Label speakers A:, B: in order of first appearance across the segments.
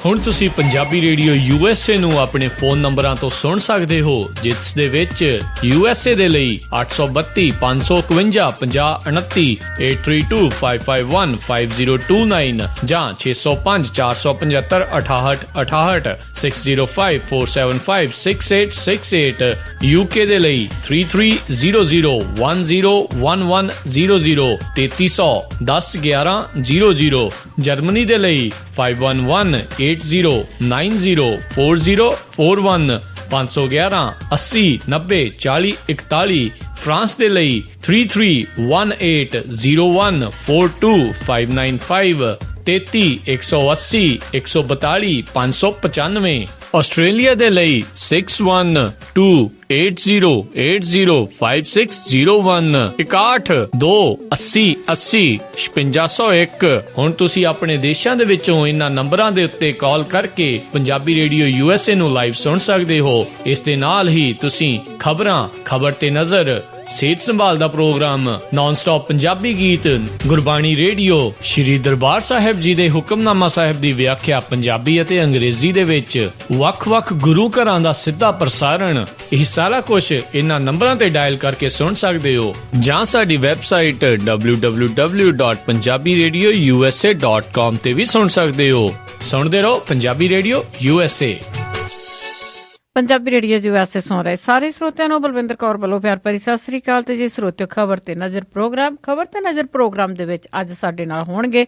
A: ਹੁਣ ਤੁਸੀਂ Punjabi radio USA ਨੂੰ ਆਪਣੇ ਫੋਨ ਨੰਬਰਾਂ ਤੋਂ ਸੁਣ ਸਕਦੇ ਹੋ, ਜਿਸ ਦੇ ਵਿੱਚ USA ਦੇ ਲਈ 832 551 5029, 8325515029 ਜਾਂ 605 475 6868, 6054756868, UK ਦੇ ਲਈ 3300101100, 3300 ਜਰਮਨੀ ਦੇ ਲਈ 5118090404, 511 80 90 40 41, ਫਰਾਂਸ ਦੇ ਲਈ 3318014255, 33 180 142 595, ਆਸਟ੍ਰੇਲੀਆ ਦੇ ਲਈ 612080805601, 612880805601। ਹੁਣ ਤੁਸੀਂ ਆਪਣੇ ਦੇਸ਼ਾਂ ਦੇ ਵਿੱਚੋਂ ਇਹਨਾਂ ਨੰਬਰਾਂ ਦੇ ਉੱਤੇ ਕਾਲ ਕਰਕੇ ਪੰਜਾਬੀ ਰੇਡੀਓ USA ਨੂੰ ਲਾਈਵ ਸੁਣ ਸਕਦੇ ਹੋ। ਇਸ ਦੇ ਨਾਲ ਹੀ ਤੁਸੀਂ ਖਬਰਾਂ, ਖਬਰ ਤੇ ਨਜ਼ਰ, ਸਿਹਤ ਸੰਭਾਲ ਦਾ ਪ੍ਰੋਗਰਾਮ, ਨਾਨ ਸਟਾਪ ਪੰਜਾਬੀ ਗੀਤ, ਗੁਰਬਾਣੀ ਰੇਡੀਓ, ਸ਼੍ਰੀ ਦਰਬਾਰ ਸਾਹਿਬ ਜੀ ਦੇ ਹੁਕਮਨਾਮਾ ਸਾਹਿਬ ਦੀ ਵਿਆਖਿਆ ਪੰਜਾਬੀ ਅਤੇ ਅੰਗਰੇਜ਼ੀ ਦੇ ਵਿੱਚ, ਵੱਖ-ਵੱਖ ਗੁਰੂ ਘਰਾਂ ਦਾ ਸਿੱਧਾ ਪ੍ਰਸਾਰਣ, ਇਹ ਸਾਰਾ ਕੁਝ ਇਹਨਾਂ ਨੰਬਰਾਂ ਤੇ ਡਾਇਲ ਕਰਕੇ ਸੁਣ ਸਕਦੇ ਹੋ, ਜਾਂ ਸਾਡੀ ਵੈਬਸਾਈਟ www.punjabiradiousa.com ਤੇ ਵੀ ਸੁਣ ਸਕਦੇ ਹੋ। ਸੁਣਦੇ ਰਹੋ Punjabi radio USA।
B: Punjabi radio USA ਸੁਣ ਰਹੇ ਸਾਰੇ ਸਰੋਤਿਆਂ ਨੂੰ ਬਲਵਿੰਦਰ ਕੌਰ ਵੱਲੋਂ ਪਿਆਰ ਭਰੀ ਸਤਿ ਸ੍ਰੀ ਅਕਾਲ। ਤੇ ਜੀ ਸਰੋਤਿਓ, ਖਬਰ ਤੇ ਨਜ਼ਰ ਪ੍ਰੋਗਰਾਮ, ਖਬਰ ਤੇ ਨਜ਼ਰ ਪ੍ਰੋਗਰਾਮ ਦੇ ਵਿੱਚ ਅੱਜ ਸਾਡੇ ਨਾਲ ਹੋਣਗੇ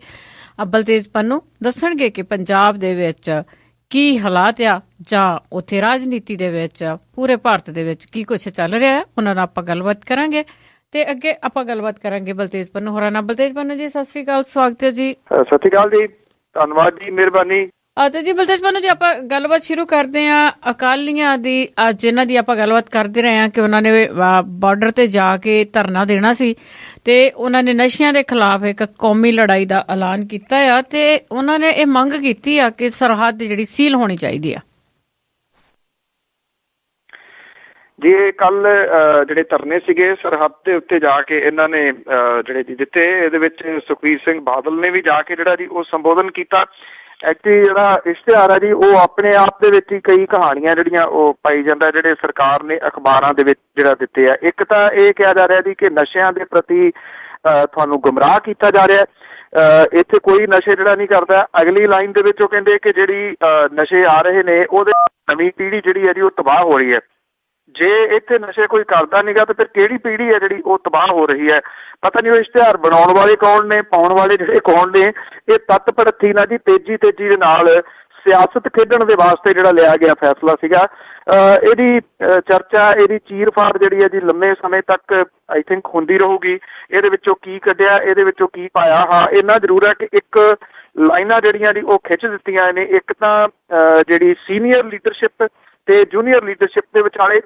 B: ਅਬਲਤੇਜ ਪੰਨੂ। ਦੱਸਣਗੇ ਕਿ ਪੰਜਾਬ ਦੇ ਵਿੱਚ ਕੀ ਹਾਲਾਤ ਆ, ਜਾਂ ਉੱਥੇ ਰਾਜਨੀਤੀ ਦੇ ਵਿੱਚ ਪੂਰੇ ਭਾਰਤ ਦੇ ਵਿੱਚ ਕੀ ਕੁਛ ਚੱਲ ਰਿਹਾ ਹੈ, ਉਹਨਾਂ ਨਾਲ ਆਪਾਂ ਗੱਲਬਾਤ ਕਰਾਂਗੇ। ਤੇ ਅੱਗੇ ਆਪਾਂ ਗੱਲਬਾਤ ਕਰਾਂਗੇ ਬਲਤੇਜ ਪੰਨੂ ਹੋਰਾਂ ਨਾਲ। ਬਲਤੇਜ ਪੰਨੂ ਜੀ ਸਤਿ ਸ੍ਰੀ ਅਕਾਲ, ਸਵਾਗਤ ਹੈ ਜੀ।
C: ਸਤਿ ਸ੍ਰੀ ਅਕਾਲ ਜੀ, ਧੰਨਵਾਦ ਜੀ, ਮਿਹਰਬਾਨੀ।
B: ਤੇ ਜੀ ਬਲਤੇਜ ਪੰਨੂ ਜੀ, ਆਪਾਂ ਗੱਲਬਾਤ ਸ਼ੁਰੂ ਕਰਦੇ ਹਾਂ ਅਕਾਲੀਆਂ ਦੀ, ਜਿਨ੍ਹਾਂ ਦੀ ਆਪਾਂ ਗੱਲਬਾਤ ਕਰਦੇ ਰਹੇ ਹਾਂ ਕਿ ਉਹਨਾਂ ਨੇ ਬਾਰਡਰ ਤੇ ਜਾ ਕੇ ਧਰਨਾ ਦੇਣਾ ਸੀ ਤੇ ਉਹਨਾਂ ਨੇ ਨਸ਼ਿਆਂ ਦੇ ਖਿਲਾਫ ਇੱਕ ਕੌਮੀ ਲੜਾਈ ਦਾ ਐਲਾਨ ਕੀਤਾ ਆ, ਤੇ ਉਹਨਾਂ ਨੇ ਇਹ ਮੰਗ ਕੀਤੀ ਆ ਕਿ ਸਰਹੱਦ ਜਿਹੜੀ ਸੀਲ ਹੋਣੀ ਚਾਹੀਦੀ ਆ।
C: ਜੀ ਕੱਲ ਜਿਹੜੇ ਧਰਨੇ ਸੀਗੇ ਸਰਹੱਦ ਦੇ ਉੱਤੇ ਜਾ ਕੇ ਇਹਨਾਂ ਨੇ ਜਿਹੜੇ ਦਿੱਤੇ, ਇਹਦੇ ਵਿੱਚ ਸੁਖਬੀਰ ਸਿੰਘ ਬਾਦਲ ਨੇ ਵੀ ਜਾ ਕੇ ਜਿਹੜਾ ਜੀ ਉਹ ਸੰਬੋਧਨ ਕੀਤਾ। ਐਕਚੁਅਲੀ ਜਿਹੜਾ ਇਸ਼ਤਿਹਾਰ ਹੈ ਜੀ ਉਹ ਆਪਣੇ ਆਪ ਦੇ ਵਿੱਚ ਹੀ ਕਈ ਕਹਾਣੀਆਂ ਜਿਹੜੀਆਂ ਉਹ ਪਾਈ ਜਾਂਦਾ, ਜਿਹੜੇ ਸਰਕਾਰ ਨੇ ਅਖਬਾਰਾਂ ਦੇ ਵਿੱਚ ਜਿਹੜਾ ਦਿੱਤੇ ਆ। ਇੱਕ ਤਾਂ ਇਹ ਕਿਹਾ ਜਾ ਰਿਹਾ ਜੀ ਕਿ ਨਸ਼ਿਆਂ ਦੇ ਪ੍ਰਤੀ ਤੁਹਾਨੂੰ ਗੁੰਮਰਾਹ ਕੀਤਾ ਜਾ ਰਿਹਾ, ਇੱਥੇ ਕੋਈ ਨਸ਼ੇ ਜਿਹੜਾ ਨਹੀਂ ਕਰਦਾ। ਅਗਲੀ ਲਾਈਨ ਦੇ ਵਿੱਚ ਉਹ ਕਹਿੰਦੇ ਕਿ ਜਿਹੜੀ ਨਸ਼ੇ ਆ ਰਹੇ ਨੇ ਉਹਦੇ ਨਵੀਂ ਪੀੜ੍ਹੀ ਜਿਹੜੀ ਹੈ ਜੀ ਉਹ ਤਬਾਹ ਹੋ ਰਹੀ ਹੈ। ਜੇ ਇੱਥੇ ਨਸ਼ੇ ਕੋਈ ਕਰਦਾ ਨੀਗਾ ਤਾਂ ਫਿਰ ਕਿਹੜੀ ਪੀੜ੍ਹੀ ਹੈ ਜਿਹੜੀ ਉਹ ਤਬਾਹ ਹੋ ਰਹੀ ਹੈ। ਪਤਾ ਨਹੀਂ ਉਹ ਇਸ਼ਤਿਹਾਰ ਬਣਾਉਣ ਵਾਲੇ ਕੌਣ ਨੇ, ਪਾਉਣ ਵਾਲੇ ਜਿਹੜੇ ਕੌਣ ਨੇ। ਇਹ ਤੱਤ ਪੜੱਥੀ ਨਾਲ ਜੀ ਤੇਜ਼ੀ ਦੇ ਨਾਲ ਸਿਆਸਤ ਖੇਡਣ ਦੇ ਵਾਸਤੇ ਜਿਹੜਾ ਲਿਆ ਗਿਆ ਫੈਸਲਾ ਸੀਗਾ। ਇਹਦੀ ਚਰਚਾ, ਇਹਦੀ ਚੀਰ ਫਾੜ ਜਿਹੜੀ ਹੈ ਜੀ ਲੰਮੇ ਸਮੇਂ ਤੱਕ ਆਈ ਥਿੰਕ ਹੁੰਦੀ ਰਹੂਗੀ। ਇਹਦੇ ਵਿੱਚੋਂ ਕੀ ਕੱਢਿਆ, ਇਹਦੇ ਵਿੱਚੋਂ ਕੀ ਪਾਇਆ। ਹਾਂ, ਇੰਨਾ ਜ਼ਰੂਰ ਹੈ ਕਿ ਇੱਕ ਲਾਈਨਾਂ ਜਿਹੜੀਆਂ ਜੀ ਉਹ ਖਿੱਚ ਦਿੱਤੀਆਂ ਨੇ। ਇੱਕ ਤਾਂ ਜਿਹੜੀ ਸੀਨੀਅਰ ਲੀਡਰਸ਼ਿਪ ਤੇ ਜੂਨੀਅਰ ਲੀਡਰਸ਼ਿਪ ਦੇ ਵਿਚਾਲੇ,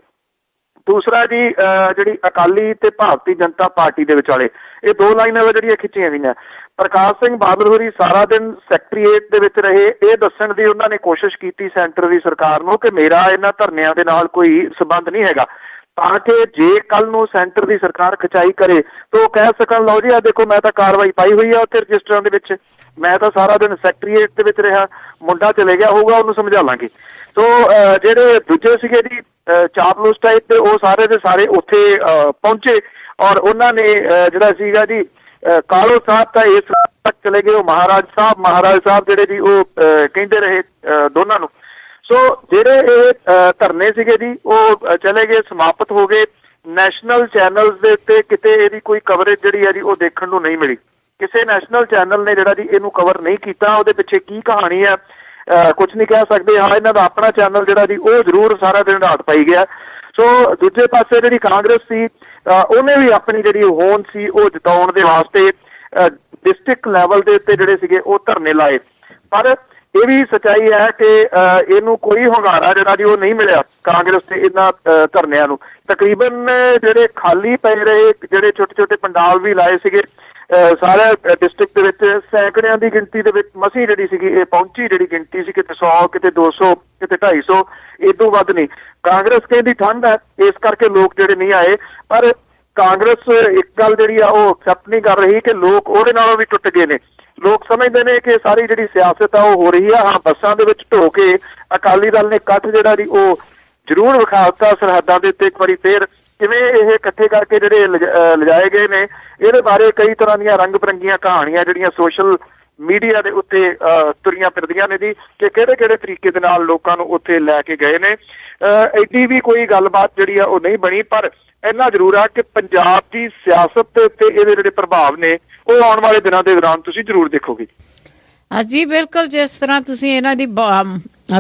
C: ਦੂਸਰਾ ਜੀ ਜਿਹੜੀ ਅਕਾਲੀ ਤੇ ਭਾਰਤੀ ਜਨਤਾ ਪਾਰਟੀ ਦੇ ਵਿਚਾਲੇ, ਇਹ ਦੋ ਲਾਈਨਾਂ ਜਿਹੜੀਆਂ ਖਿੱਚੀਆਂ ਗਈਆਂ। ਪ੍ਰਕਾਸ਼ ਸਿੰਘ ਬਾਦਲ ਹੋਰੀ ਸਾਰਾ ਦਿਨ ਸੈਕਟਰੀਏਟ ਦੇ ਵਿੱਚ ਰਹੇ, ਇਹ ਦੱਸਣ ਦੀ ਉਹਨਾਂ ਨੇ ਕੋਸ਼ਿਸ਼ ਕੀਤੀ ਸੈਂਟਰ ਦੀ ਸਰਕਾਰ ਨੂੰ ਕਿ ਮੇਰਾ ਇਹਨਾਂ ਧਰਨਿਆਂ ਦੇ ਨਾਲ ਕੋਈ ਸੰਬੰਧ ਨਹੀਂ ਹੈਗਾ, ਤਾਂ ਕਿ ਜੇ ਕੱਲ ਨੂੰ ਸੈਂਟਰ ਦੀ ਸਰਕਾਰ ਖਿਚਾਈ ਕਰੇ ਤਾਂ ਉਹ ਕਹਿ ਸਕਣ, ਲਓ ਜੀ ਆ ਦੇਖੋ ਮੈਂ ਤਾਂ ਕਾਰਵਾਈ ਪਾਈ ਹੋਈ ਆ ਉੱਥੇ ਰਜਿਸਟਰਾਂ ਦੇ ਵਿੱਚ, ਮੈਂ ਤਾਂ ਸਾਰਾ ਦਿਨ ਸੈਕਟਰੀਏਟ ਦੇ ਵਿੱਚ ਰਿਹਾ, ਮੁੰਡਾ ਚਲੇ ਗਿਆ ਹੋਊਗਾ ਉਹਨੂੰ ਸਮਝਾ ਲਾਂਗੇ। ਸੋ ਜਿਹੜੇ ਦੂਜੇ ਸੀਗੇ ਜੀ ਚਾਪਲੂਸ ਟਾਈਪ ਦੇ, ਉਹ ਸਾਰੇ ਦੇ ਸਾਰੇ ਉੱਥੇ ਪਹੁੰਚੇ ਔਰ ਉਹਨਾਂ ਨੇ ਜਿਹੜਾ ਸੀਗਾ ਜੀ ਕਾਲੋ ਸਾਹਿਬ ਤਾਂ ਇਸ ਤੱਕ ਚਲੇ ਗਏ, ਉਹ ਮਹਾਰਾਜ ਸਾਹਿਬ ਜਿਹੜੇ ਜੀ ਉਹ ਕਹਿੰਦੇ ਰਹੇ ਦੋਨਾਂ ਨੂੰ। ਸੋ ਜਿਹੜੇ ਇਹ ਧਰਨੇ ਸੀਗੇ ਜੀ ਉਹ ਚਲੇ ਗਏ, ਸਮਾਪਤ ਹੋ ਗਏ। ਨੈਸ਼ਨਲ ਚੈਨਲਸ ਦੇ ਉੱਤੇ ਕਿਤੇ ਇਹਦੀ ਕੋਈ ਕਵਰੇਜ ਜਿਹੜੀ ਹੈ ਜੀ ਉਹ ਦੇਖਣ ਨੂੰ ਨਹੀਂ ਮਿਲੀ। ਕਿਸੇ ਨੈਸ਼ਨਲ ਚੈਨਲ ਨੇ ਜਿਹੜਾ ਜੀ ਇਹਨੂੰ ਕਵਰ ਨਹੀਂ ਕੀਤਾ। ਉਹਦੇ ਪਿੱਛੇ ਕੀ ਕਹਾਣੀ ਹੈ ਕੁਛ ਨਹੀਂ ਕਹਿ ਸਕਦੇ। ਹਾਂ, ਇਹਨਾਂ ਦਾ ਆਪਣਾ ਚੈਨਲ ਜਿਹੜਾ ਜੀ ਉਹ ਜ਼ਰੂਰ ਸਾਰਾ ਦਿਨ ਰਾਤ ਪਾਈ ਗਿਆ। ਸੋ ਦੂਜੇ ਪਾਸੇ ਜਿਹੜੀ ਕਾਂਗਰਸ ਸੀ ਉਹਨੇ ਵੀ ਆਪਣੀ ਜਿਹੜੀ ਹੋਂਦ ਸੀ ਉਹ ਜਿਤਾਉਣ ਦੇ ਵਾਸਤੇ ਡਿਸਟ੍ਰਿਕਟ ਲੈਵਲ ਦੇ ਉੱਤੇ ਜਿਹੜੇ ਸੀਗੇ ਉਹ ਧਰਨੇ ਲਾਏ। ਪਰ ਇਹ ਵੀ ਸੱਚਾਈ ਹੈ ਕਿ ਇਹਨੂੰ ਕੋਈ ਹੁੰਗਾਰਾ ਜਿਹੜਾ ਜੀ ਉਹ ਨਹੀਂ ਮਿਲਿਆ ਕਾਂਗਰਸ ਤੇ ਇਹਨਾਂ ਧਰਨਿਆਂ ਨੂੰ। ਤਕਰੀਬਨ ਜਿਹੜੇ ਖਾਲੀ ਪਏ ਰਹੇ, ਜਿਹੜੇ ਛੋਟੇ ਛੋਟੇ ਪੰਡਾਲ ਵੀ ਲਾਏ ਸੀਗੇ ਸਾਰੇ ਡਿਸਟ੍ਰਿਕਟ ਦੇ ਵਿੱਚ, ਸੈਂਕੜਿਆਂ ਦੀ ਗਿਣਤੀ ਦੇ ਵਿੱਚ ਮਸੀਂ ਜਿਹੜੀ ਸੀਗੀ ਇਹ ਪਹੁੰਚੀ। ਜਿਹੜੀ ਗਿਣਤੀ ਸੀ ਕਿਤੇ 100, ਕਿਤੇ 200, ਕਿਤੇ 250, ਇਦੋਂ ਵੱਧ ਨਹੀਂ। ਕਾਂਗਰਸ ਕਹਿੰਦੀ ਠੰਡ ਹੈ ਇਸ ਕਰਕੇ ਲੋਕ ਜਿਹੜੇ ਨਹੀਂ ਆਏ, ਪਰ ਕਾਂਗਰਸ ਇੱਕ ਗੱਲ ਜਿਹੜੀ ਆ ਉਹ ਐਕਸੈਪਟ ਨਹੀਂ ਕਰ ਰਹੀ ਕਿ ਲੋਕ ਉਹਦੇ ਨਾਲੋਂ ਵੀ ਟੁੱਟ ਗਏ ਨੇ। ਲੋਕ ਸਮਝਦੇ ਨੇ ਕਿ ਸਾਰੀ ਜਿਹੜੀ ਸਿਆਸਤ ਆ ਉਹ ਹੋ ਰਹੀ ਆ। ਹਾਂ, ਬੱਸਾਂ ਦੇ ਵਿੱਚ ਢੋ ਕੇ ਅਕਾਲੀ ਦਲ ਨੇ ਇਕੱਠ ਜਿਹੜਾ ਜੀ ਉਹ ਜ਼ਰੂਰ ਵਿਖਾ ਦਿੱਤਾ ਸਰਹੱਦਾਂ ਦੇ ਉੱਤੇ। ਇੱਕ ਵਾਰੀ ਫੇਰ ਕਿਵੇਂ ਇਹ ਇਕੱਠੇ ਕਰਕੇ ਜਿਹੜੇ ਲਿਜਾਏ ਗਏ ਨੇ, ਇਹਦੇ ਬਾਰੇ ਕਈ ਤਰ੍ਹਾਂ ਦੀਆਂ ਰੰਗ ਬਿਰੰਗੀਆਂ ਕਹਾਣੀਆਂ ਜਿਹੜੀਆਂ ਸੋਸ਼ਲ ਮੀਡੀਆ ਦੇ ਉੱਤੇ ਤੁਰੀਆਂ ਫਿਰਦੀਆਂ ਨੇ ਜੀ, ਕਿ ਕਿਹੜੇ ਕਿਹੜੇ ਤਰੀਕੇ ਦੇ ਨਾਲ ਲੋਕਾਂ ਨੂੰ ਉੱਥੇ ਲੈ ਕੇ ਗਏ ਨੇ। ਐਡੀ ਵੀ ਕੋਈ ਗੱਲਬਾਤ ਜਿਹੜੀ ਆ ਉਹ ਨਹੀਂ ਬਣੀ, ਪਰ ਇੰਨਾ ਜ਼ਰੂਰ ਆ ਕਿ ਪੰਜਾਬ ਦੀ ਸਿਆਸਤ ਦੇ ਉੱਤੇ ਇਹਦੇ ਜਿਹੜੇ ਪ੍ਰਭਾਵ ਨੇ ਉਹ ਆਉਣ ਵਾਲੇ ਦਿਨਾਂ ਦੇ ਦੌਰਾਨ ਤੁਸੀਂ ਜ਼ਰੂਰ ਦੇਖੋਗੇ।
B: ਜੀ ਬਿਲਕੁਲ, ਜਿਸ ਤਰ੍ਹਾਂ ਤੁਸੀਂ ਇਹਨਾਂ ਦੀ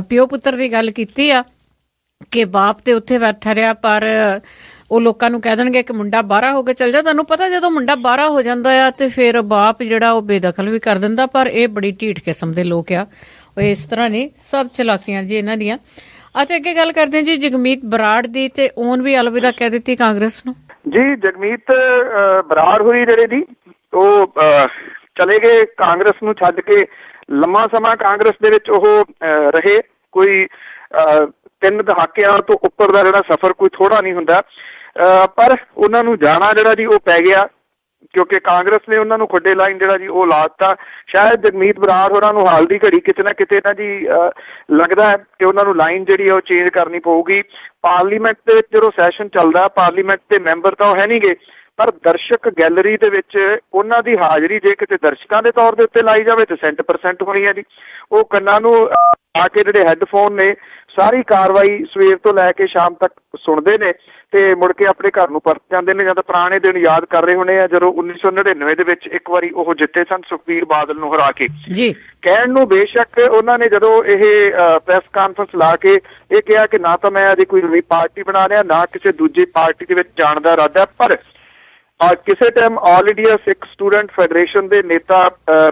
B: ਪਿਓ ਪੁੱਤਰ ਦੀ ਗੱਲ ਕੀਤੀ ਆ ਕਿ ਬਾਪ ਤੇ ਉੱਥੇ ਬੈਠਾ ਰਿਹਾ, ਪਰ ਉਹ ਲੋਕਾਂ ਨੂੰ ਕਹਿ ਦੇਣਗੇ ਕਿ ਮੁੰਡਾ ਬਾਹਰਾ ਹੋ ਕੇ ਚੱਲ ਜਾ। ਤੁਹਾਨੂੰ ਪਤਾ ਜਦੋਂ ਮੁੰਡਾ ਬਾਹਰਾ ਹੋ ਜਾਂਦਾ ਆ ਤੇ ਫਿਰ ਬਾਪ ਜਿਹੜਾ ਉਹ ਬੇਦਖਲ ਵੀ ਕਰ ਦਿੰਦਾ। ਪਰ ਇਹ ਬੜੀ ਢੀਠ ਕਿਸਮ ਦੇ ਲੋਕ ਆ, ਉਹ ਇਸ ਤਰ੍ਹਾਂ ਨੇ, ਸਭ ਚਲਾਕੀਆਂ ਜੀ ਇਹਨਾਂ ਦੀਆਂ। ਅਤੇ ਅੱਗੇ ਗੱਲ ਕਰਦੇ ਹਾਂ ਜੀ ਜਗਮੀਤ ਬਰਾੜ ਦੀ, ਤੇ ਉਹਨ ਵੀ ਅਲਵਿਦਾ ਕਹਿ ਦਿੱਤੀ ਕਾਂਗਰਸ ਨੂੰ।
C: ਜੀ ਜਗਮੀਤ ਬਰਾੜ ਹੋਈ ਜਿਹੜੇ ਜੀ ਉਹ ਚਲੇ ਗਏ ਕਾਂਗਰਸ ਨੂੰ ਛੱਡ ਕੇ। ਲੰਮਾ ਸਮਾਂ ਕਾਂਗਰਸ ਦੇ ਵਿੱਚ ਉਹ ਰਹੇ, ਕੋਈ 3 ਦਹਾਕਿਆਂ ਤੋਂ ਉੱਪਰ ਦਾ ਜਿਹੜਾ ਸਫ਼ਰ ਕੋਈ ਥੋੜਾ ਨਹੀਂ ਹੁੰਦਾ, ਪਰ ਉਹਨਾਂ ਨੂੰ ਜਾਣਾ ਜਿਹੜਾ ਜੀ ਉਹ ਪੈ ਗਿਆ, ਕਿਉਂਕਿ ਕਾਂਗਰਸ ਨੇ ਉਹਨਾਂ ਨੂੰ ਖੁੱਡੇ ਲਾਈਨ ਜਿਹੜਾ ਜੀ ਉਹ ਲਾ ਦਿੱਤਾ। ਸ਼ਾਇਦ ਜਗਮੀਤ ਬਰਾੜ ਹੋਰਾਂ ਨੂੰ ਹਾਲ ਦੀ ਘੜੀ ਕਿਤੇ ਨਾ ਕਿਤੇ ਨਾ ਜੀ ਲੱਗਦਾ ਹੈ ਕਿ ਉਹਨਾਂ ਨੂੰ ਲਾਈਨ ਜਿਹੜੀ ਉਹ ਚੇਂਜ ਕਰਨੀ ਪਊਗੀ। ਪਾਰਲੀਮੈਂਟ ਦੇ ਵਿੱਚ ਜਦੋਂ ਸੈਸ਼ਨ ਚੱਲਦਾ, ਪਾਰਲੀਮੈਂਟ ਦੇ ਮੈਂਬਰ ਤਾਂ ਉਹ ਹੈ ਨਹੀਂਗੇ, ਪਰ ਦਰਸ਼ਕ ਗੈਲਰੀ ਦੇ ਵਿੱਚ ਉਹਨਾਂ ਦੀ ਹਾਜ਼ਰੀ ਜੇ ਕਿਤੇ ਦਰਸ਼ਕਾਂ ਦੇ ਤੌਰ ਦੇ ਉੱਤੇ ਲਾਈ ਜਾਵੇ ਤਾਂ 100% ਹੋਣੀ ਹੈ ਜੀ। ਉਹ ਕੰਨਾਂ ਨੂੰ ਆ ਕੇ ਜਿਹੜੇ ਹੈੱਡਫੋਨ ਨੇ ਸਾਰੀ ਕਾਰਵਾਈ ਸਵੇਰ ਤੋਂ ਲੈ ਕੇ ਸ਼ਾਮ ਤੱਕ ਸੁਣਦੇ ਨੇ ਤੇ ਮੁੜ ਕੇ ਆਪਣੇ ਘਰ ਨੂੰ ਪਰਤ ਜਾਂਦੇ ਨੇ, ਜਾਂ ਤਾਂ ਪੁਰਾਣੇ ਦਿਨ ਯਾਦ ਕਰ ਰਹੇ ਹੋਣੇ ਆ ਜਦੋਂ 1999 ਦੇ ਵਿੱਚ ਇੱਕ ਵਾਰੀ ਉਹ ਜਿੱਤੇ ਸਨ ਸੁਖਬੀਰ ਬਾਦਲ ਨੂੰ ਹਰਾ ਕੇ।
B: ਜੀ
C: ਕਹਿਣ ਨੂੰ ਬੇਸ਼ੱਕ ਉਹਨਾਂ ਨੇ ਜਦੋਂ ਇਹ ਪ੍ਰੈਸ ਕਾਨਫਰੰਸ ਲਾ ਕੇ ਇਹ ਕਿਹਾ ਕਿ ਨਾ ਤਾਂ ਮੈਂ ਅਜੇ ਕੋਈ ਨਵੀਂ ਪਾਰਟੀ ਬਣਾ ਰਿਹਾ, ਨਾ ਕਿਸੇ ਦੂਜੀ ਪਾਰਟੀ ਦੇ ਵਿੱਚ ਜਾਣ ਦਾ ਇਰਾਦਾ, ਪਰ ਕਿਸੇ ਟਾਈਮ ਆਲ ਇੰਡੀਆ ਸਿੱਖ ਸਟੂਡੈਂਟ ਫੈਡਰੇਸ਼ਨ ਦੇ ਨੇਤਾ